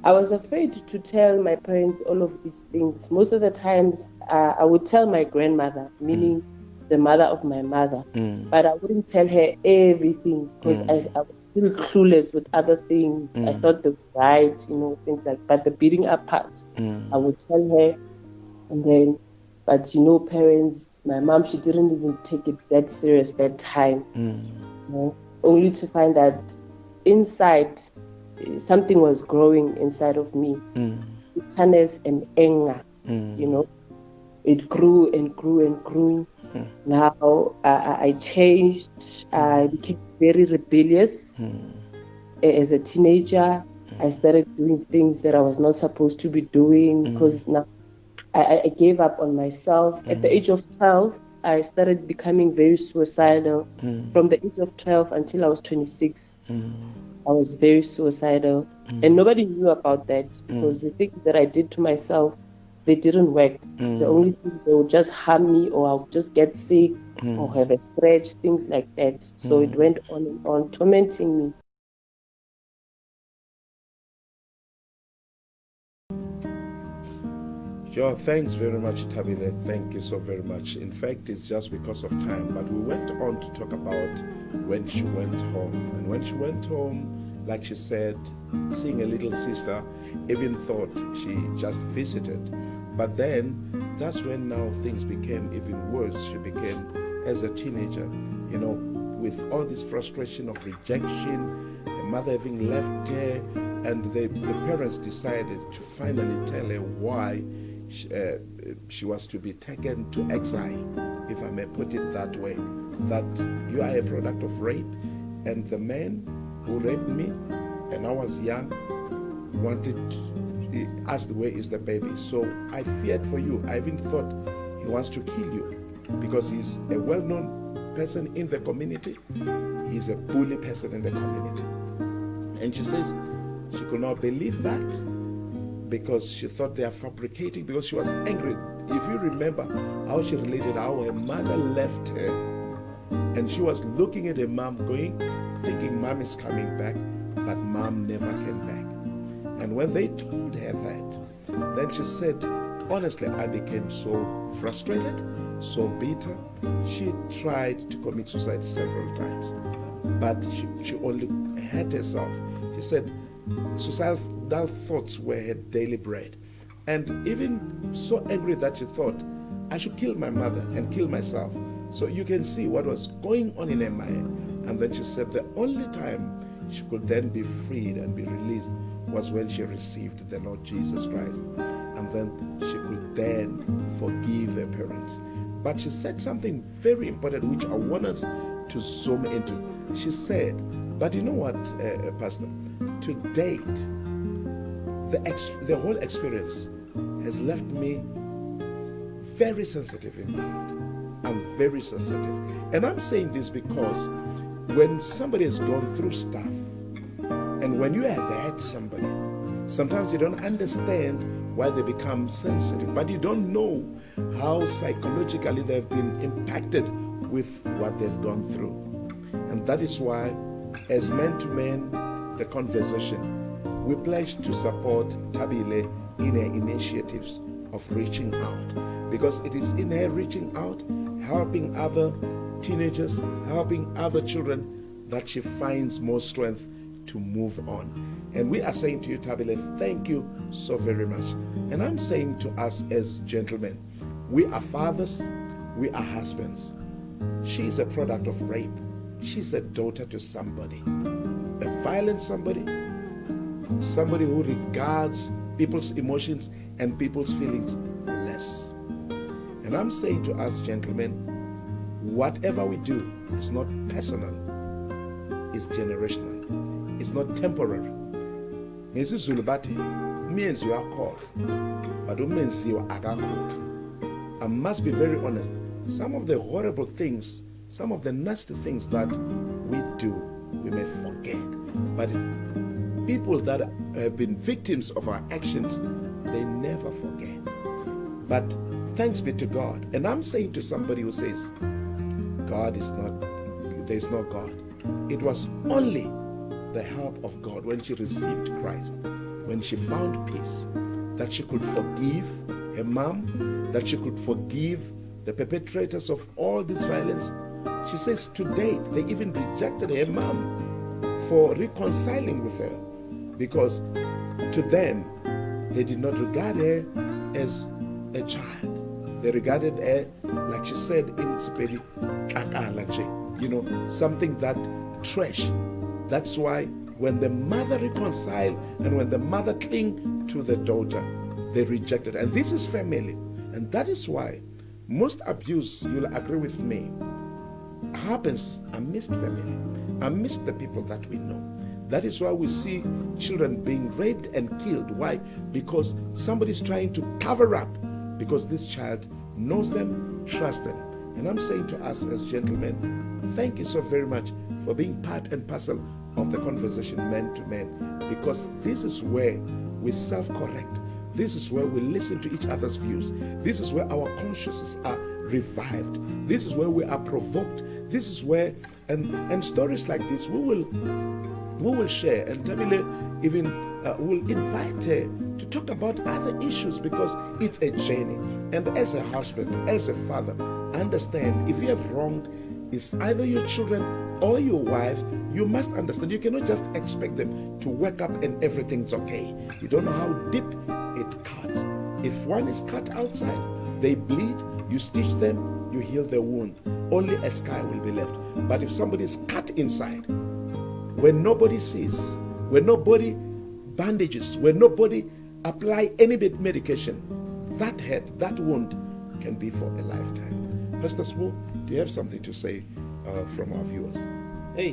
I was afraid to tell my parents all of these things. Most of the times, I would tell my grandmother, meaning the mother of my mother, but I wouldn't tell her everything because I was still clueless with other things. I thought they were right, things like that. But the beating up part, I would tell her, and then, but parents, my mom, she didn't even take it that serious that time, only to find that inside, something was growing inside of me, bitterness and anger, it grew and grew and grew. Now I changed, I became very rebellious. As a teenager, I started doing things that I was not supposed to be doing because now I gave up on myself. At the age of 12, I started becoming very suicidal. From the age of 12 until I was 26. I was very suicidal, and nobody knew about that because the things that I did to myself, they didn't work. The only thing, they would just harm me, or I'll just get sick or have a scratch, things like that. So it went on and on, tormenting me. Sure, thanks very much, Tabile. Thank you so very much. In fact, it's just because of time, but we went on to talk about when she went home. And when she went home, like she said, seeing a little sister, even thought she just visited. But then, that's when now things became even worse. She became, as a teenager, with all this frustration of rejection, the mother having left her, and the parents decided to finally tell her why she was to be taken to exile, if I may put it that way, that you are a product of rape, and the man who raped me, and I was young, asked where is the baby. So I feared for you. I even thought he wants to kill you because he's a well-known person in the community. He's a bully person in the community. And she says she could not believe that, because she thought they are fabricating, because she was angry. If you remember how she related how her mother left her, and she was looking at her mom thinking mom is coming back, but mom never came back. And when they told her that, then she said, honestly, I became so frustrated, so bitter. She tried to commit suicide several times, but she only hurt herself. She said suicidal thoughts were her daily bread. And even so angry that she thought, I should kill my mother and kill myself. So you can see what was going on in her mind. And then she said the only time she could then be freed and be released was when she received the Lord Jesus Christ. And then she could then forgive her parents. But she said something very important, which I want us to zoom into. She said, but you know what, Pastor? To date, the whole experience has left me very sensitive in my heart. I'm very sensitive. And I'm saying this because when somebody has gone through stuff, and when you have hurt somebody, sometimes you don't understand why they become sensitive, but you don't know how psychologically they've been impacted with what they've gone through. And that is why, as men to men, the conversation, we pledge to support Tabile in her initiatives of reaching out, because it is in her reaching out, helping other teenagers, helping other children, that she finds more strength to move on. And we are saying to you, Tabile, thank you so very much. And I'm saying to us as gentlemen, we are fathers, we are husbands. She is a product of rape. she's a daughter to somebody, a violent somebody who regards people's emotions and people's feelings less. And I'm saying to us, gentlemen, whatever we do is not personal, it's generational, it's not temporary. Ngesizulu bathi umenzi uyakhohlwa but umenziwa akakhohlwa. I must be very honest. Some of the horrible things, some of the nasty things that we do, we may forget. But people that have been victims of our actions, they never forget. But thanks be to God. And I'm saying to somebody who says, there's no God. It was only the help of God when she received Christ, when she found peace, that she could forgive her mom, that she could forgive the perpetrators of all this violence. She says to date, they even rejected her mom for reconciling with her, because to them, they did not regard her as a child. They regarded her, like she said in Sepedi, something that trash. That's why when the mother reconciled and when the mother cling to the daughter, they rejected. And this is family. And that is why most abuse, you'll agree with me, happens amidst family, amidst the people that we know. That is why we see children being raped and killed. Why? Because somebody's trying to cover up, because this child knows them, trusts them. And I'm saying to us as gentlemen, thank you so very much for being part and parcel of the conversation man to man, because this is where we self-correct. This is where we listen to each other's views. This is where our consciences are revived. This is where we are provoked. This is where, and stories like this, we will share. And Tabile even will invite her to talk about other issues, because it's a journey. And as a husband, as a father, understand, if you have wronged, it's either your children or your wife, you must understand. You cannot just expect them to wake up and everything's okay. You don't know how deep it cuts. If one is cut outside, they bleed, you stitch them, you heal the wound. Only a scar will be left. But if somebody is cut inside, when nobody sees, when nobody bandages, when nobody apply any medication, that head, that wound can be for a lifetime. Pastor Smoo, do you have something to say from our viewers? Hey,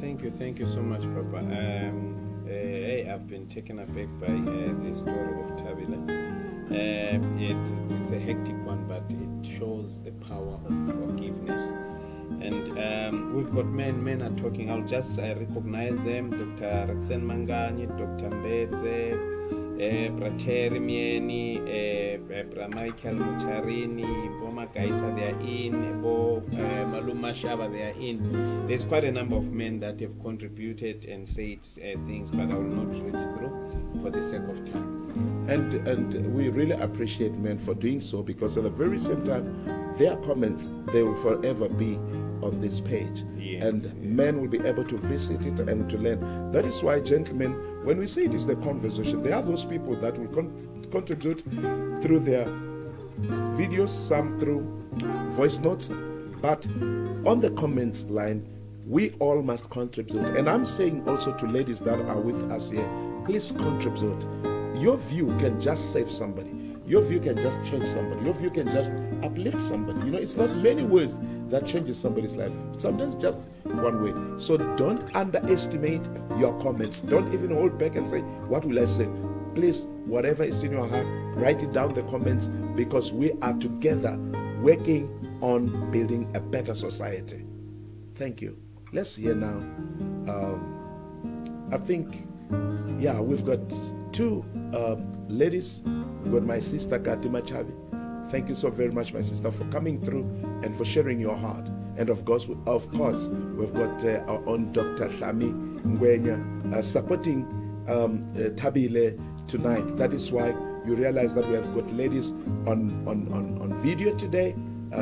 thank you so much, Papa. Hey, I've been taken aback by the story of Tabile. It's a hectic one, but it shows the power of forgiveness. And we've got men are talking. I'll just recognize them: Dr. Raxen Mangani, Dr. Mbedze, Brateri Mieni, Michael Mucharini, Boma Gaisa, they are in, Bo Maluma Shaba, they are in. There's quite a number of men that have contributed and said things, but I will not read through for the sake of time. And we really appreciate men for doing so, because at the very same time, their comments, they will forever be on this page. Yes, and men will be able to visit it and to learn. That is why, gentlemen, when we say it is the conversation, there are those people that will contribute through their videos, some through voice notes, but on the comments line, we all must contribute. And I'm saying also to ladies that are with us here, please contribute. Your view can just save somebody. Your view can just change somebody. Your view can just uplift somebody. It's not many words that changes somebody's life. Sometimes just one word. So don't underestimate your comments. Don't even hold back and say, what will I say? Please, whatever is in your heart, write it down in the comments, because we are together working on building a better society. Thank you. Let's hear now. I think, we've got two ladies. We've got my sister Katima Chabi. Thank you so very much, my sister, for coming through and for sharing your heart. And of course, we've got our own Dr. Hlami Ngwenya supporting Tabile tonight. That is why you realize that we have got ladies on video today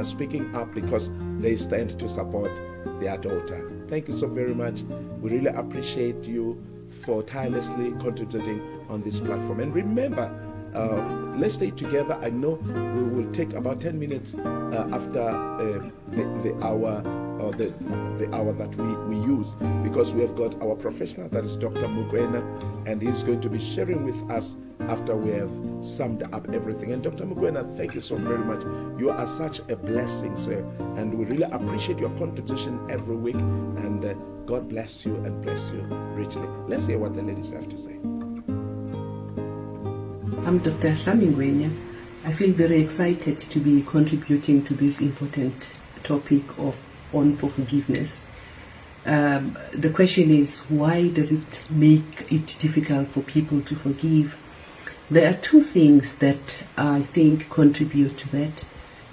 speaking up, because they stand to support their daughter. Thank you so very much. We really appreciate you for tirelessly contributing on this platform. And remember, let's stay together. I know we will take about 10 minutes after the hour or the hour that we use, because we have got our professional, that is Dr. Mukwena, and he's going to be sharing with us after we have summed up everything. And Dr. Mukwena, thank you so very much. You are such a blessing, sir, and we really appreciate your contribution every week, and God bless you and bless you richly. Let's hear what the ladies have to say. I'm Dr. Shami. I feel very excited to be contributing to this important topic on for forgiveness. The question is, why does it make it difficult for people to forgive? There are two things that I think contribute to that.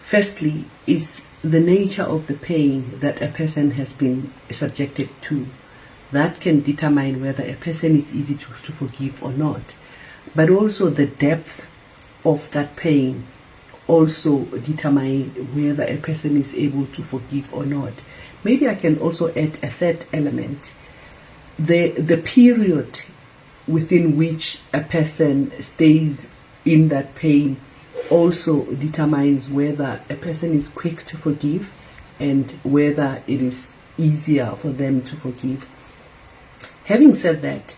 Firstly is the nature of the pain that a person has been subjected to. That can determine whether a person is easy to forgive or not. But also the depth of that pain also determine whether a person is able to forgive or not. Maybe I can also add a third element. The period within which a person stays in that pain also determines whether a person is quick to forgive and whether it is easier for them to forgive. Having said that,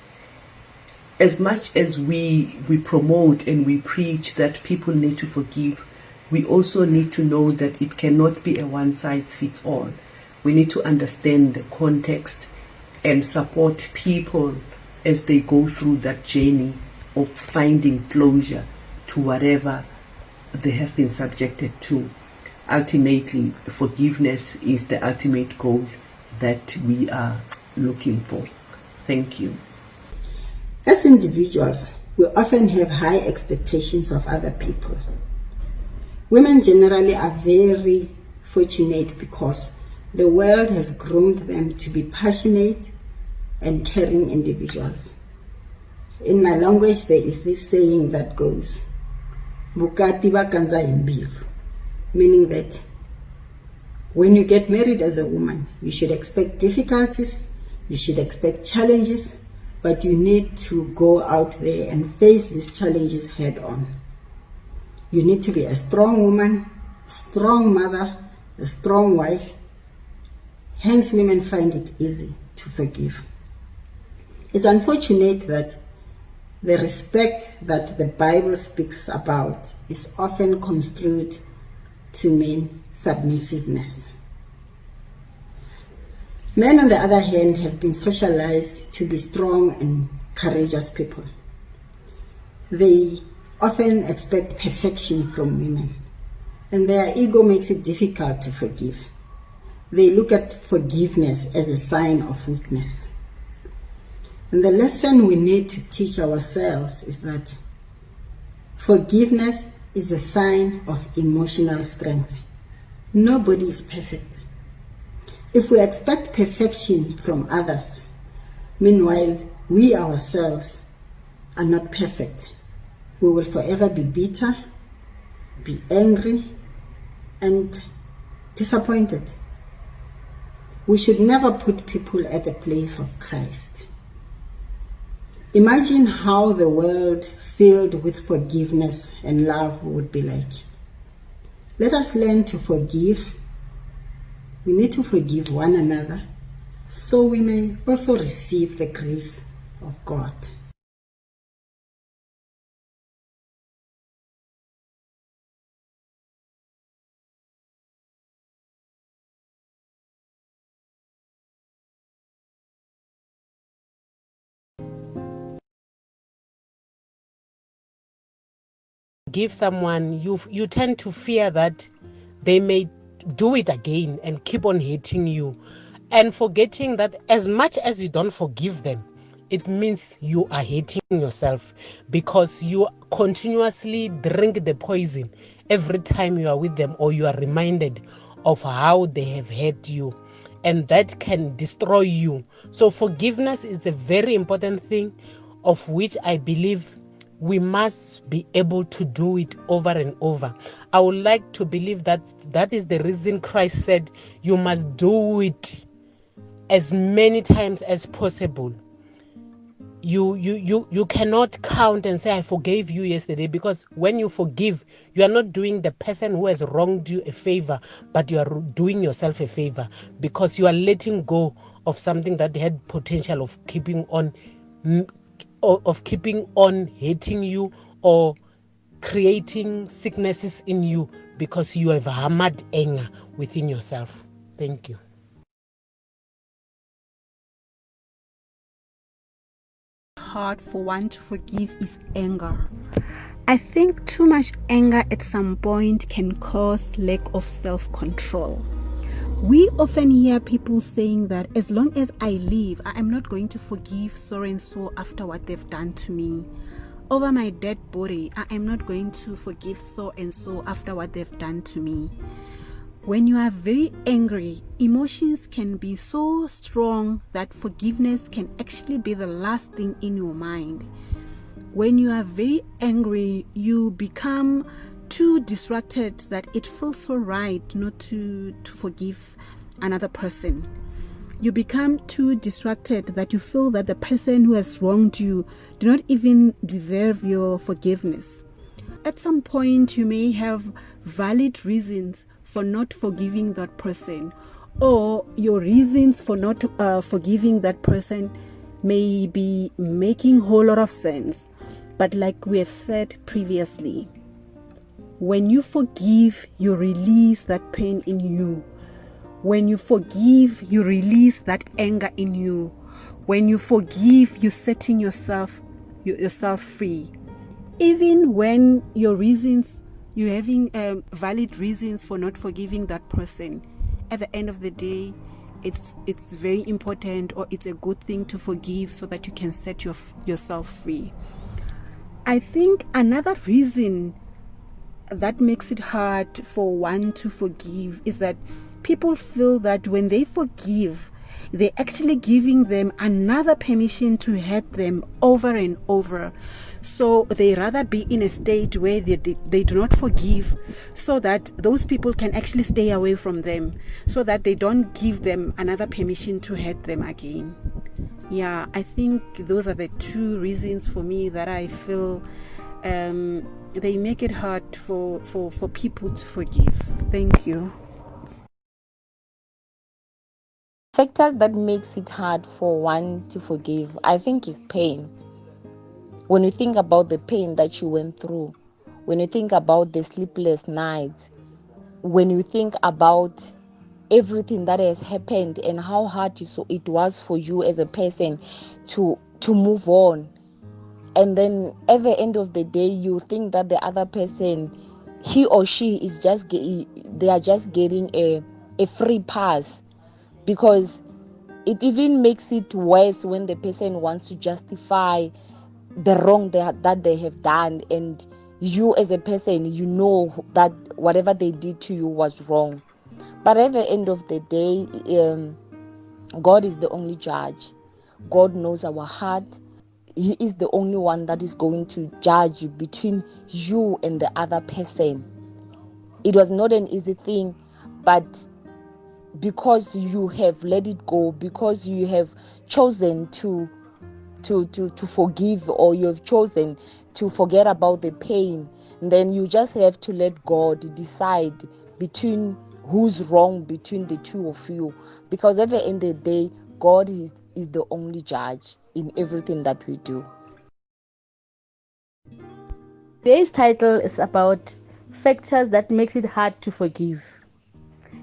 as much as we promote and we preach that people need to forgive, we also need to know that it cannot be a one-size-fits-all. We need to understand the context and support people as they go through that journey of finding closure to whatever they have been subjected to. Ultimately, forgiveness is the ultimate goal that we are looking for. Thank you. As individuals, we often have high expectations of other people. Women generally are very fortunate because the world has groomed them to be passionate and caring individuals. In my language, there is this saying that goes, "Bukati ba kanza imbiru," meaning that when you get married as a woman, you should expect difficulties, you should expect challenges, but you need to go out there and face these challenges head on. You need to be a strong woman, a strong mother, a strong wife. Hence, women find it easy to forgive. It's unfortunate that the respect that the Bible speaks about is often construed to mean submissiveness. Men, on the other hand, have been socialized to be strong and courageous people. They often expect perfection from women, and their ego makes it difficult to forgive. They look at forgiveness as a sign of weakness. And the lesson we need to teach ourselves is that forgiveness is a sign of emotional strength. Nobody is perfect. If we expect perfection from others, meanwhile we ourselves are not perfect, we will forever be bitter, be angry, and disappointed. We should never put people at the place of Christ. Imagine how the world filled with forgiveness and love would be like. Let us learn to forgive. We need to forgive one another so we may also receive the grace of God. Give someone, you tend to fear that they may do it again and keep on hating you, and forgetting that as much as you don't forgive them, it means you are hating yourself, because you continuously drink the poison every time you are with them or you are reminded of how they have hurt you, and that can destroy you. So forgiveness is a very important thing, of which I believe we must be able to do it over and over. I would like to believe that is the reason Christ said you must do it as many times as possible. you cannot count and say I forgave you yesterday, because when you forgive, you are not doing the person who has wronged you a favor, but you are doing yourself a favor, because you are letting go of something that had potential of keeping on hating you or creating sicknesses in you, because you have hammered anger within yourself. Thank you. Hard for one to forgive is anger. I think too much anger at some point can cause lack of self-control. We often hear people saying that as long as I live, I am not going to forgive so and so after what they've done to me. Over my dead body, I am not going to forgive so and so after what they've done to me. When you are very angry, emotions can be so strong that forgiveness can actually be the last thing in your mind. When you are very angry, you become too distracted that it feels so right not to forgive another person. You become too distracted that you feel that the person who has wronged you do not even deserve your forgiveness. At some point, you may have valid reasons for not forgiving that person, or your reasons for not forgiving that person may be making a whole lot of sense. But like we have said previously, when you forgive, you release that pain in you. When you forgive, you release that anger in you. When you forgive, you're setting yourself free. Even when your reasons, you're having valid reasons for not forgiving that person, at the end of the day, it's very important, or it's a good thing to forgive so that you can set yourself free. I think another reason that makes it hard for one to forgive is that people feel that when they forgive, they're actually giving them another permission to hurt them over and over. So they rather be in a state where they do not forgive, so that those people can actually stay away from them, so that they don't give them another permission to hurt them again. Yeah, I think those are the two reasons for me that I feel they make it hard for people to forgive. Thank you. Factor that makes it hard for one to forgive, I think, is pain. When you think about the pain that you went through, when you think about the sleepless nights, when you think about everything that has happened and how hard it was for you as a person to move on, and then at the end of the day, you think that the other person, he or she is they are just getting a free pass, because it even makes it worse when the person wants to justify the wrong that they have done, and you as a person, you know that whatever they did to you was wrong. But at the end of the day, God is the only judge. God knows our heart. He is the only one that is going to judge between you and the other person. It was not an easy thing, but because you have let it go, because you have chosen to forgive, or you have chosen to forget about the pain, then you just have to let God decide between who's wrong between the two of you, because at the end of the day, God is the only judge in everything that we do. Today's title is about factors that makes it hard to forgive.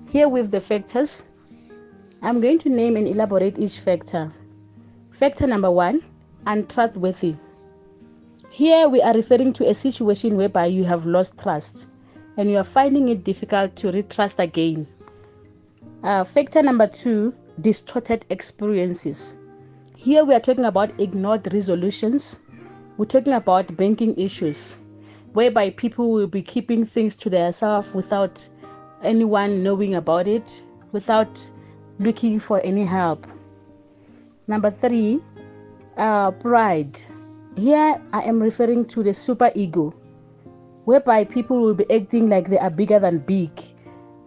Here with the factors, I'm going to name and elaborate each factor. Factor number 1, untrustworthy. Here we are referring to a situation whereby you have lost trust and you are finding it difficult to retrust again. Factor number 2, distorted experiences. Here we are talking about ignored resolutions. We're talking about banking issues, whereby people will be keeping things to themselves without anyone knowing about it, without looking for any help. Number 3, pride. Here I am referring to the super ego, whereby people will be acting like they are bigger than big,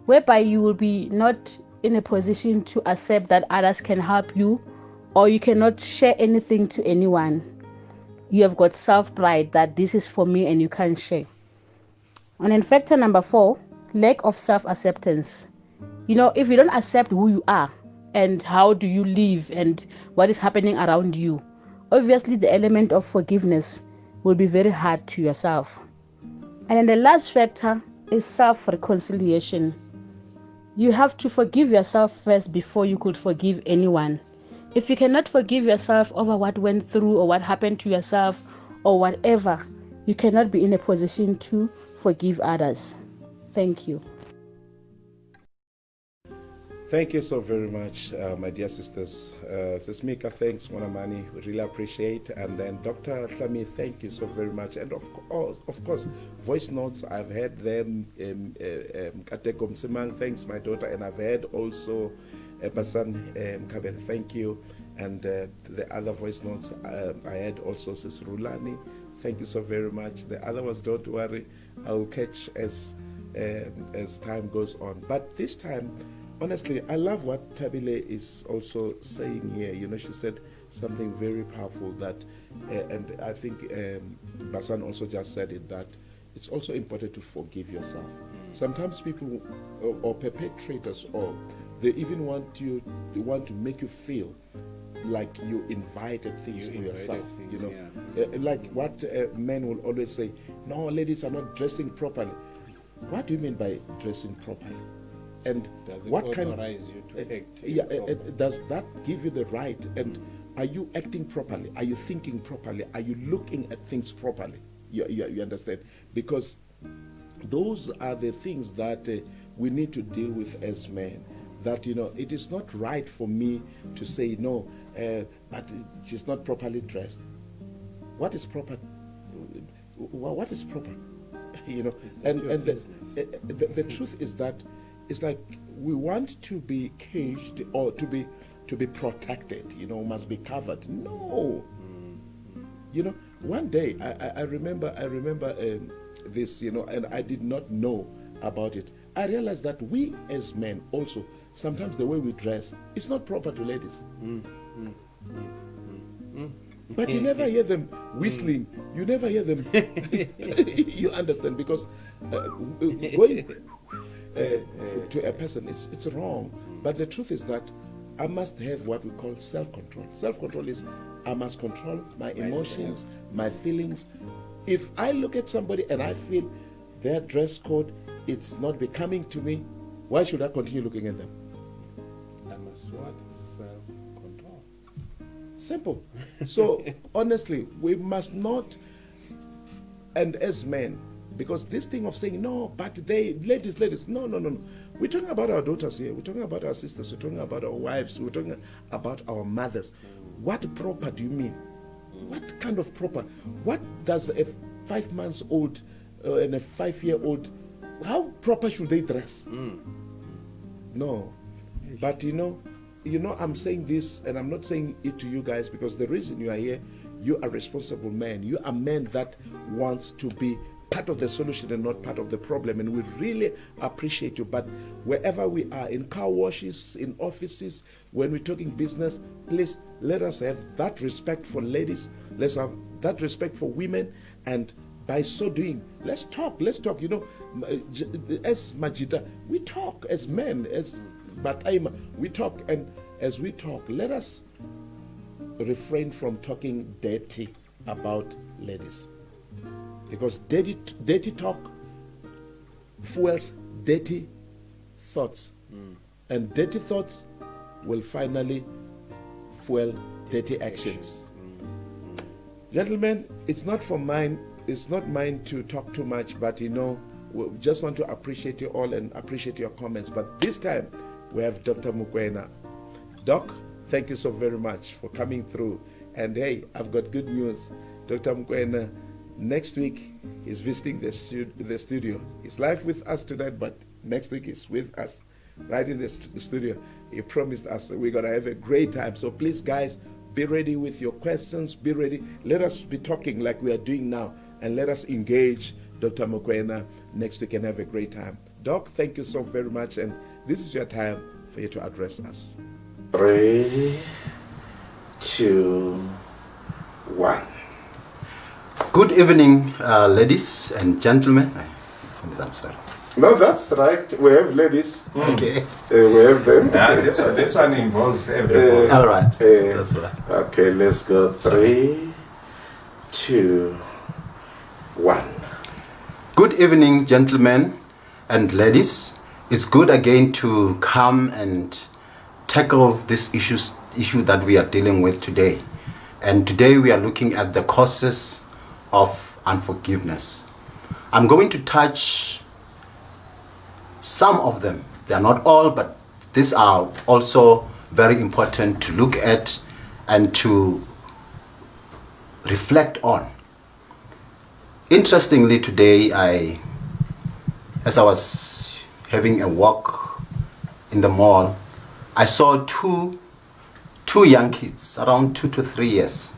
whereby you will be not in a position to accept that others can help you or you cannot share anything to anyone. You have got self-pride that this is for me and you can't share. And then factor number 4, lack of self-acceptance. You know, if you don't accept who you are and how do you live and what is happening around you, obviously the element of forgiveness will be very hard to yourself. And then the last factor is self-reconciliation. You have to forgive yourself first before you could forgive anyone. If you cannot forgive yourself over what went through or what happened to yourself or whatever, you cannot be in a position to forgive others. Thank you. Thank you so very much, my dear sisters. Sis Mika, thanks, Monamani, we really appreciate. And then Dr. Hlami, thank you so very much. And of course, voice notes, I've heard them. Kateko Msimang, thanks, my daughter. And I've heard also Basan Kabel, thank you. And the other voice notes, I had also Sis Rulani, thank you so very much. The other ones, don't worry, I will catch as time goes on. But this time, honestly, I love what Tabile is also saying here. You know, she said something very powerful that, and I think Basan also just said it, that it's also important to forgive yourself. Sometimes people or perpetrators, or they even want to make you feel like you invited things for yourself. Things, you know, like what men will always say, no, ladies are not dressing properly. What do you mean by dressing properly? And does it what authorize you to act? Does that give you the right? And are you acting properly? Are you thinking properly? Are you looking at things properly? You understand? Because those are the things that we need to deal with as men. That, you know, it is not right for me to say no, but she's not properly dressed. What is proper? What is proper? You know, and the truth is that it's like we want to be caged or to be protected. You know, must be covered. No. You know, one day I remember this. You know, and I did not know about it. I realized that we as men also, sometimes the way we dress, it's not proper to ladies. But you never hear them whistling. You never hear them. You understand? Because going to a person, it's wrong. But the truth is that I must have what we call self-control. Self-control is I must control my emotions, my feelings. If I look at somebody and I feel their dress code, it's not becoming to me, why should I continue looking at them? I must what? Self-control. Simple. So honestly, we must not, and as men, because this thing of saying no, but they, ladies, no. We're talking about our daughters here. We're talking about our sisters. We're talking about our wives. We're talking about our mothers. What proper do you mean? What kind of proper? What does a 5-month-old and a 5-year-old, how proper should they dress? No. But you know, I'm saying this, and I'm not saying it to you guys because the reason you are here, you are responsible men. You are men that wants to be part of the solution and not part of the problem, and we really appreciate you. But wherever we are, in car washes, in offices, when we're talking business, please let us have that respect for ladies. Let's have that respect for women, and by so doing, let's talk. You know, as Majida, we talk as men, as Bataima, we talk, and as we talk, let us refrain from talking dirty about ladies. Because dirty talk fuels dirty thoughts. And dirty thoughts will finally fuel dirty actions. Gentlemen, it's not mine to talk too much, but you know, we just want to appreciate you all and appreciate your comments. But this time, we have Dr. Mokoena. Doc, thank you so very much for coming through. And hey, I've got good news. Dr. Mokoena, next week, he's visiting the studio. He's live with us tonight, but next week he's with us right in the studio. He promised us we're going to have a great time. So please, guys, be ready with your questions. Be ready. Let us be talking like we are doing now, and let us engage Dr. Mokoena next week and have a great time. Doc, thank you so very much, and this is your time for you to address us. 3, 2, 1. Good evening, ladies and gentlemen. I'm sorry. No, that's right. We have ladies. Okay. We have them. This one involves everybody. All right. That's right. Okay, let's go. 3, 2, 1. Good evening, gentlemen and ladies. It's good again to come and tackle this issue that we are dealing with today. And today we are looking at the causes of unforgiveness. I'm going to touch some of them. They are not all, but these are also very important to look at and to reflect on. Interestingly, today, as I was having a walk in the mall, I saw two young kids, around 2 to 3 years.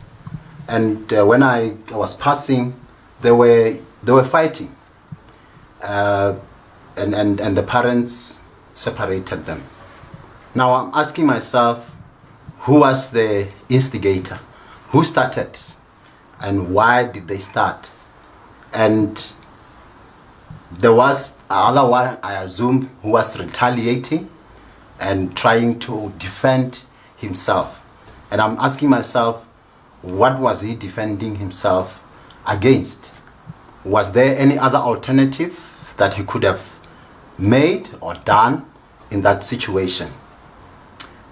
And when I was passing, they were fighting. And the parents separated them. Now I'm asking myself, who was the instigator? Who started? And why did they start? And there was another one, I assume, who was retaliating and trying to defend himself. And I'm asking myself, what was he defending himself against? Was there any other alternative that he could have made or done in that situation?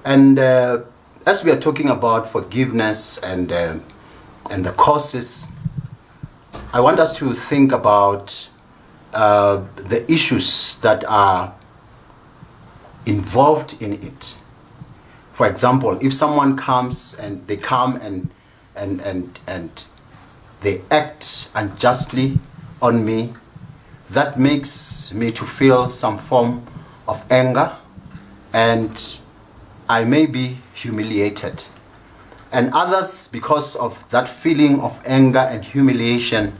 And as we are talking about forgiveness and the causes, I want us to think about the issues that are involved in it. For example, if someone comes and they they act unjustly on me, that makes me to feel some form of anger, and I may be humiliated. And others, because of that feeling of anger and humiliation,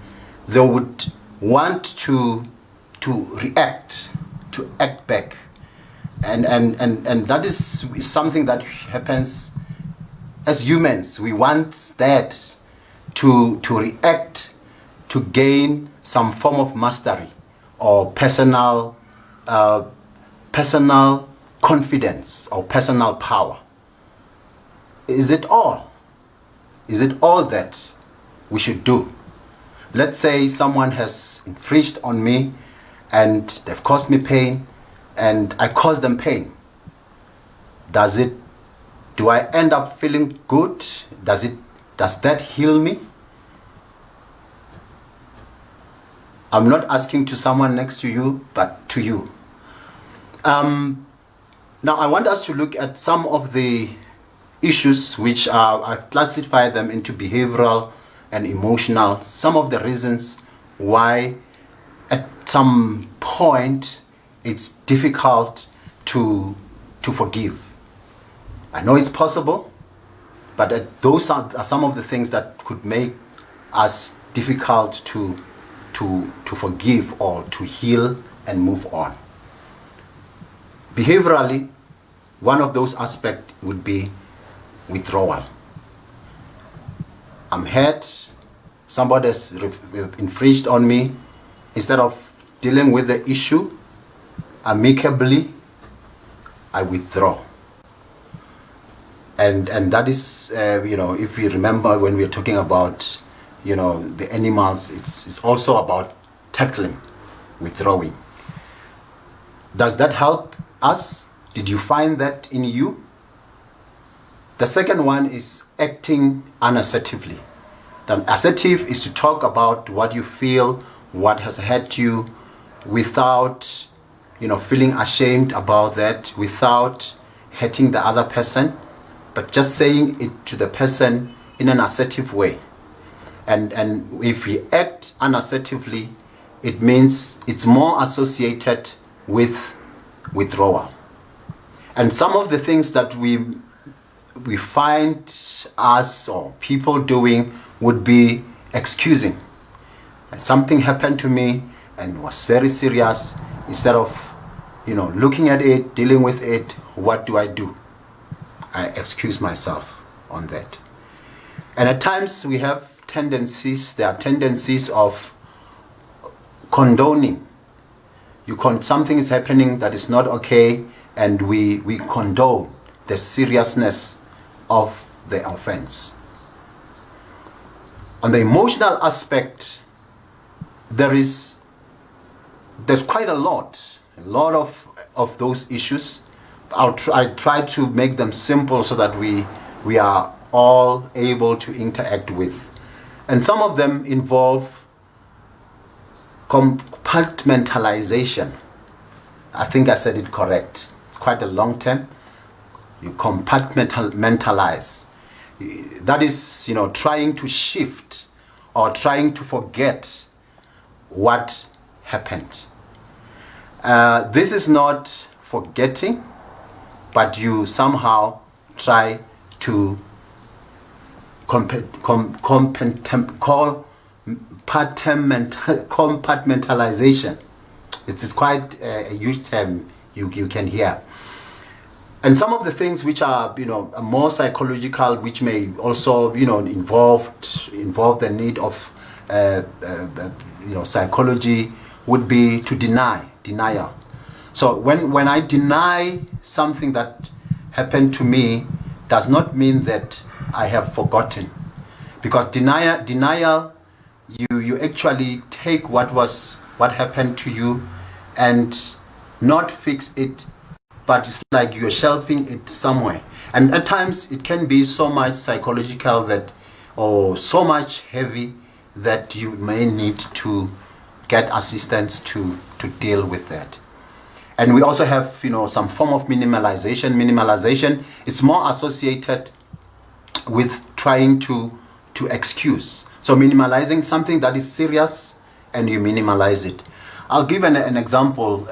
they would want to react, to act back. And that is something that happens as humans. We want that to react, to gain some form of mastery or personal confidence or personal power. Is it all? Is it all that we should do? Let's say someone has infringed on me and they've caused me pain and I cause them pain. Do I end up feeling good? Does that heal me? I'm not asking to someone next to you, but to you. Now I want us to look at some of the issues which I've classified them into behavioral and emotional. Some of the reasons why at some point it's difficult to forgive. I know it's possible, but those are some of the things that could make us difficult to forgive or to heal and move on. Behaviorally, one of those aspects would be withdrawal. I'm hurt, somebody has infringed on me. Instead of dealing with the issue amicably, I withdraw. And that is, if we remember when we are talking about, the animals, it's also about tackling, withdrawing. Does that help us? Did you find that in you? The second one is acting unassertively. The assertive is to talk about what you feel, what has hurt you, without, feeling ashamed about that, without hurting the other person, but just saying it to the person in an assertive way. And if we act unassertively, it means it's more associated with withdrawal. And some of the things that we find us or people doing would be excusing. Something happened to me and was very serious. Instead of, looking at it, dealing with it, what do? I excuse myself on that. And at times we have there are tendencies of condoning. Something is happening that is not okay, and we condone the seriousness of the offense. On the emotional aspect, there's quite a lot of those issues. I try to make them simple so that we are all able to interact with. And some of them involve compartmentalization. I think I said it correct. It's quite a long term. You compartmentalize. That is, trying to shift or trying to forget what happened. This is not forgetting, but you somehow try to compartmentalization. It's quite a huge term you can hear. And some of the things which are more psychological, which may also involve the need of psychology, would be to denial. So when I deny something that happened to me, does not mean that I have forgotten, because denial you actually take what happened to you and not fix it, but it's like you're shelving it somewhere. And at times it can be so much psychological or so much heavy that you may need to get assistance to deal with that. And we also have some form of minimalization. Minimalization, it's more associated with trying to excuse. So minimalizing something that is serious, and you minimalize it. I'll give an example.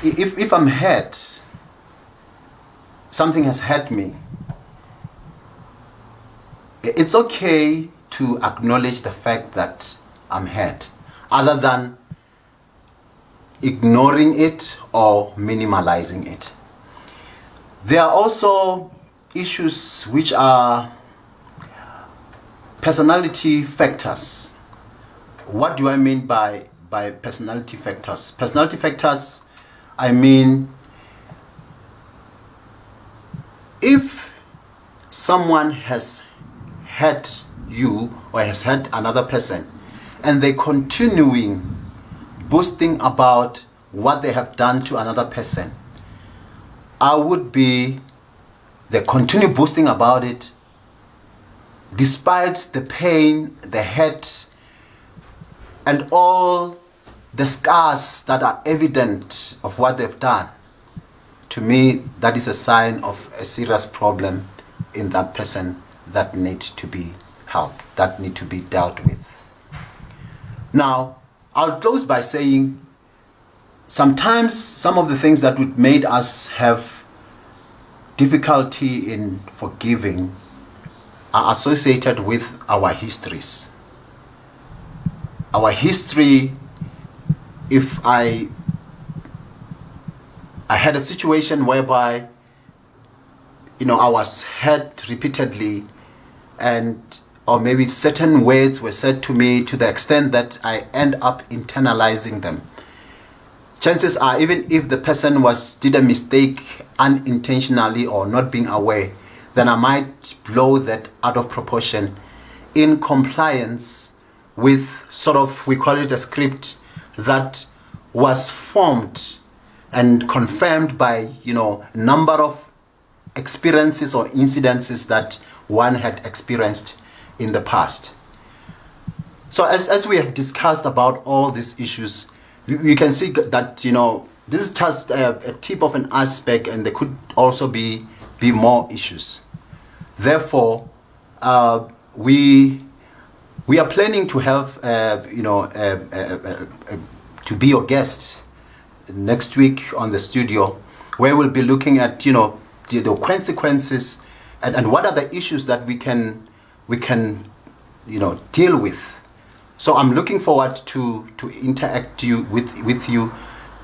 If I'm hurt, something has hurt me, it's okay to acknowledge the fact that I'm hurt, other than ignoring it or minimalizing it. There are also issues which are personality factors. What do I mean by personality factors? Personality factors, I mean, if someone has hurt you or has hurt another person, and they continuing boasting about what they have done to another person, they continue boasting about it despite the pain, the hurt, and all the scars that are evident of what they've done. To me, that is a sign of a serious problem in that person that need to be helped, that need to be dealt with. Now, I'll close by saying sometimes some of the things that would made us have difficulty in forgiving are associated with our histories. Our history, if I had a situation whereby I was hurt repeatedly, or maybe certain words were said to me to the extent that I end up internalizing them. Chances are, even if the person did a mistake unintentionally or not being aware, then I might blow that out of proportion in compliance with we call it a script that was formed and confirmed by, a number of experiences or incidences that one had experienced in the past. So as we have discussed about all these issues, we can see that, this is just a tip of an iceberg, and there could also be more issues. Therefore, we are planning to have, to be your guest next week on the studio, where we'll be looking at, the consequences and what are the issues that we can deal with. So I'm looking forward to interact with you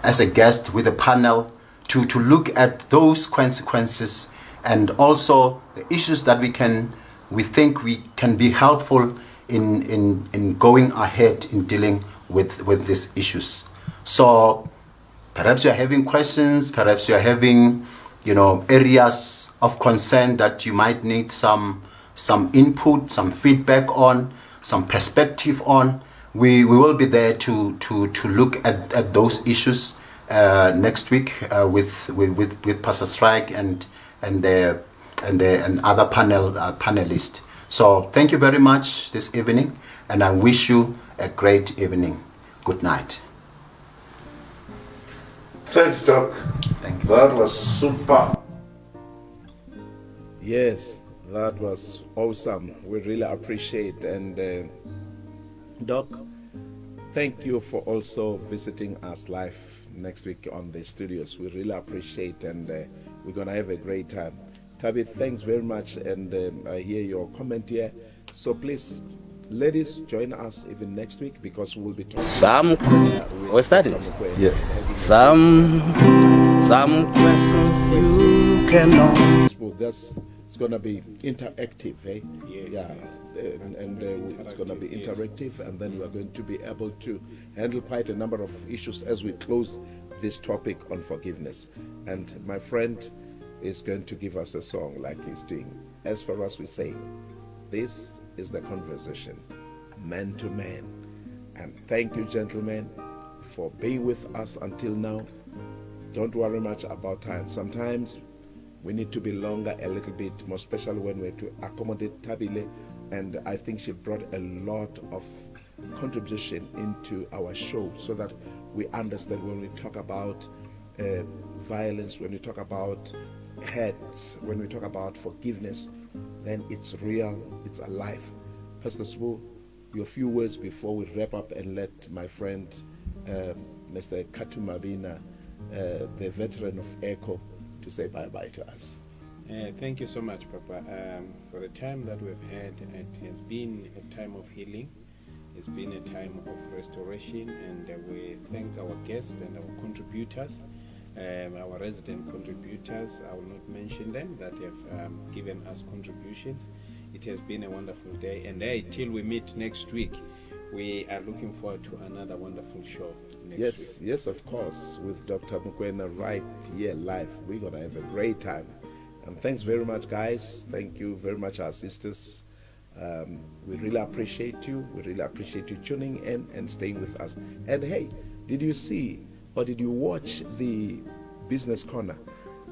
as a guest, with a panel, to look at those consequences and also the issues that we can we think we can be helpful in going ahead in dealing with these issues. So perhaps you're having questions, perhaps you're having, areas of concern that you might need some input, some feedback on, some perspective on. We will be there to look at those issues next week with Pastor Strike and other panelists. So thank you very much this evening, and I wish you a great evening. Good night. Thanks, Doc. Thank you. That was super. Yes, that was awesome. We really appreciate. And Doc, thank you for also visiting us live next week on the studios. We really appreciate, and we're going to have a great time. Tabi, thanks very much. And I hear your comment here. So please, ladies, join us even next week, because we'll be talking. Some questions. We're starting. Yes. Some questions you can know. It's going to be interactive, eh? Yes. And it's going to be interactive, and then we are going to be able to handle quite a number of issues as we close this topic on forgiveness. And my friend is going to give us a song like he's doing. As for us, we say, this is the conversation, man to man. And thank you, gentlemen, for being with us until now. Don't worry much about time. Sometimes we need to be longer a little bit, more especially when we're to accommodate Tabile. And I think she brought a lot of contribution into our show, so that we understand when we talk about violence, when we talk about hate, when we talk about forgiveness, then it's real, it's alive. Pastor Swo, your few words before we wrap up, and let my friend Mr. Katumabina, the veteran of ECHO, to say bye-bye to us. Thank you so much, Papa. For the time that we've had, it has been a time of healing. It's been a time of restoration, and we thank our guests and our contributors, our resident contributors. I will not mention them, that have given us contributions. It has been a wonderful day, and till we meet next week, we are looking forward to another wonderful show next week. Yes, of course, with Dr. Mukwena right here live. We're going to have a great time. And thanks very much, guys. Thank you very much, our sisters. We really appreciate you. We really appreciate you tuning in and staying with us. And hey, did you see or did you watch the Business Corner?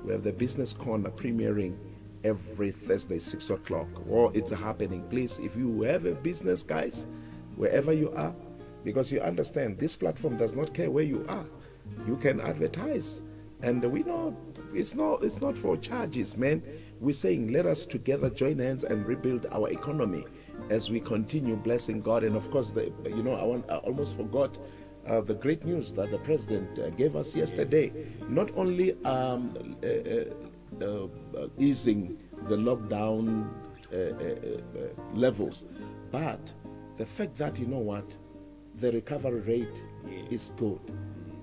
We have the Business Corner premiering every Thursday, 6 o'clock. Or it's happening. Please, if you have a business, guys, wherever you are, because you understand, this platform does not care where you are. You can advertise. And we know it's not for charges, man. We're saying, let us together join hands and rebuild our economy as we continue blessing God. And of course, I almost forgot the great news that the president gave us yesterday. Not only easing the lockdown levels, but the fact that, the recovery rate is good.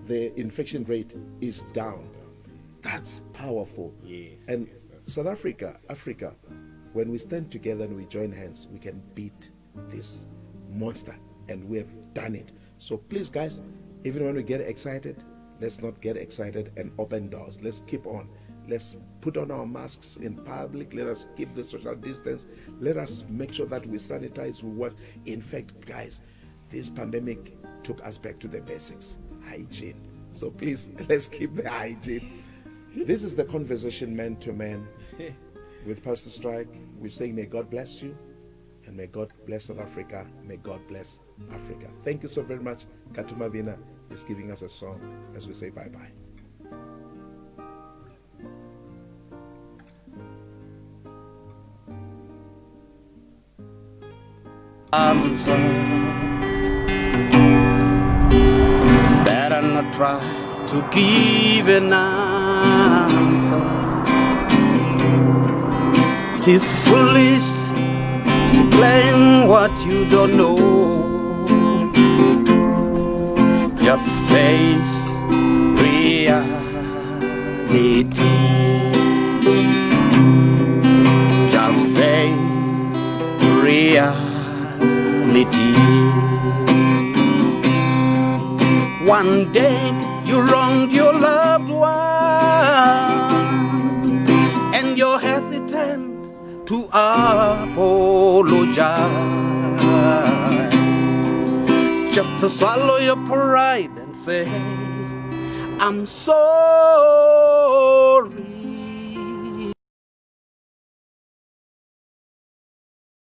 The infection rate is down. That's powerful. And South Africa, when we stand together and we join hands, we can beat this monster. And we have done it. So please, guys, even when we get excited, let's not get excited and open doors. Let's keep on. Let's put on our masks in public. Let us keep the social distance. Let us make sure that we sanitize. In fact, guys, this pandemic took us back to the basics, hygiene. So please, let's keep the hygiene. This is the conversation man to man with Pastor Strike. We're saying, may God bless you, and may God bless South Africa. May God bless Africa. Thank you so very much. Katumabina is giving us a song as we say bye-bye. Better not try to give an answer. 'Tis foolish to claim what you don't know. Just face reality. Just face one day you wronged your loved one, and you're hesitant to apologize, just to swallow your pride and say, I'm sorry.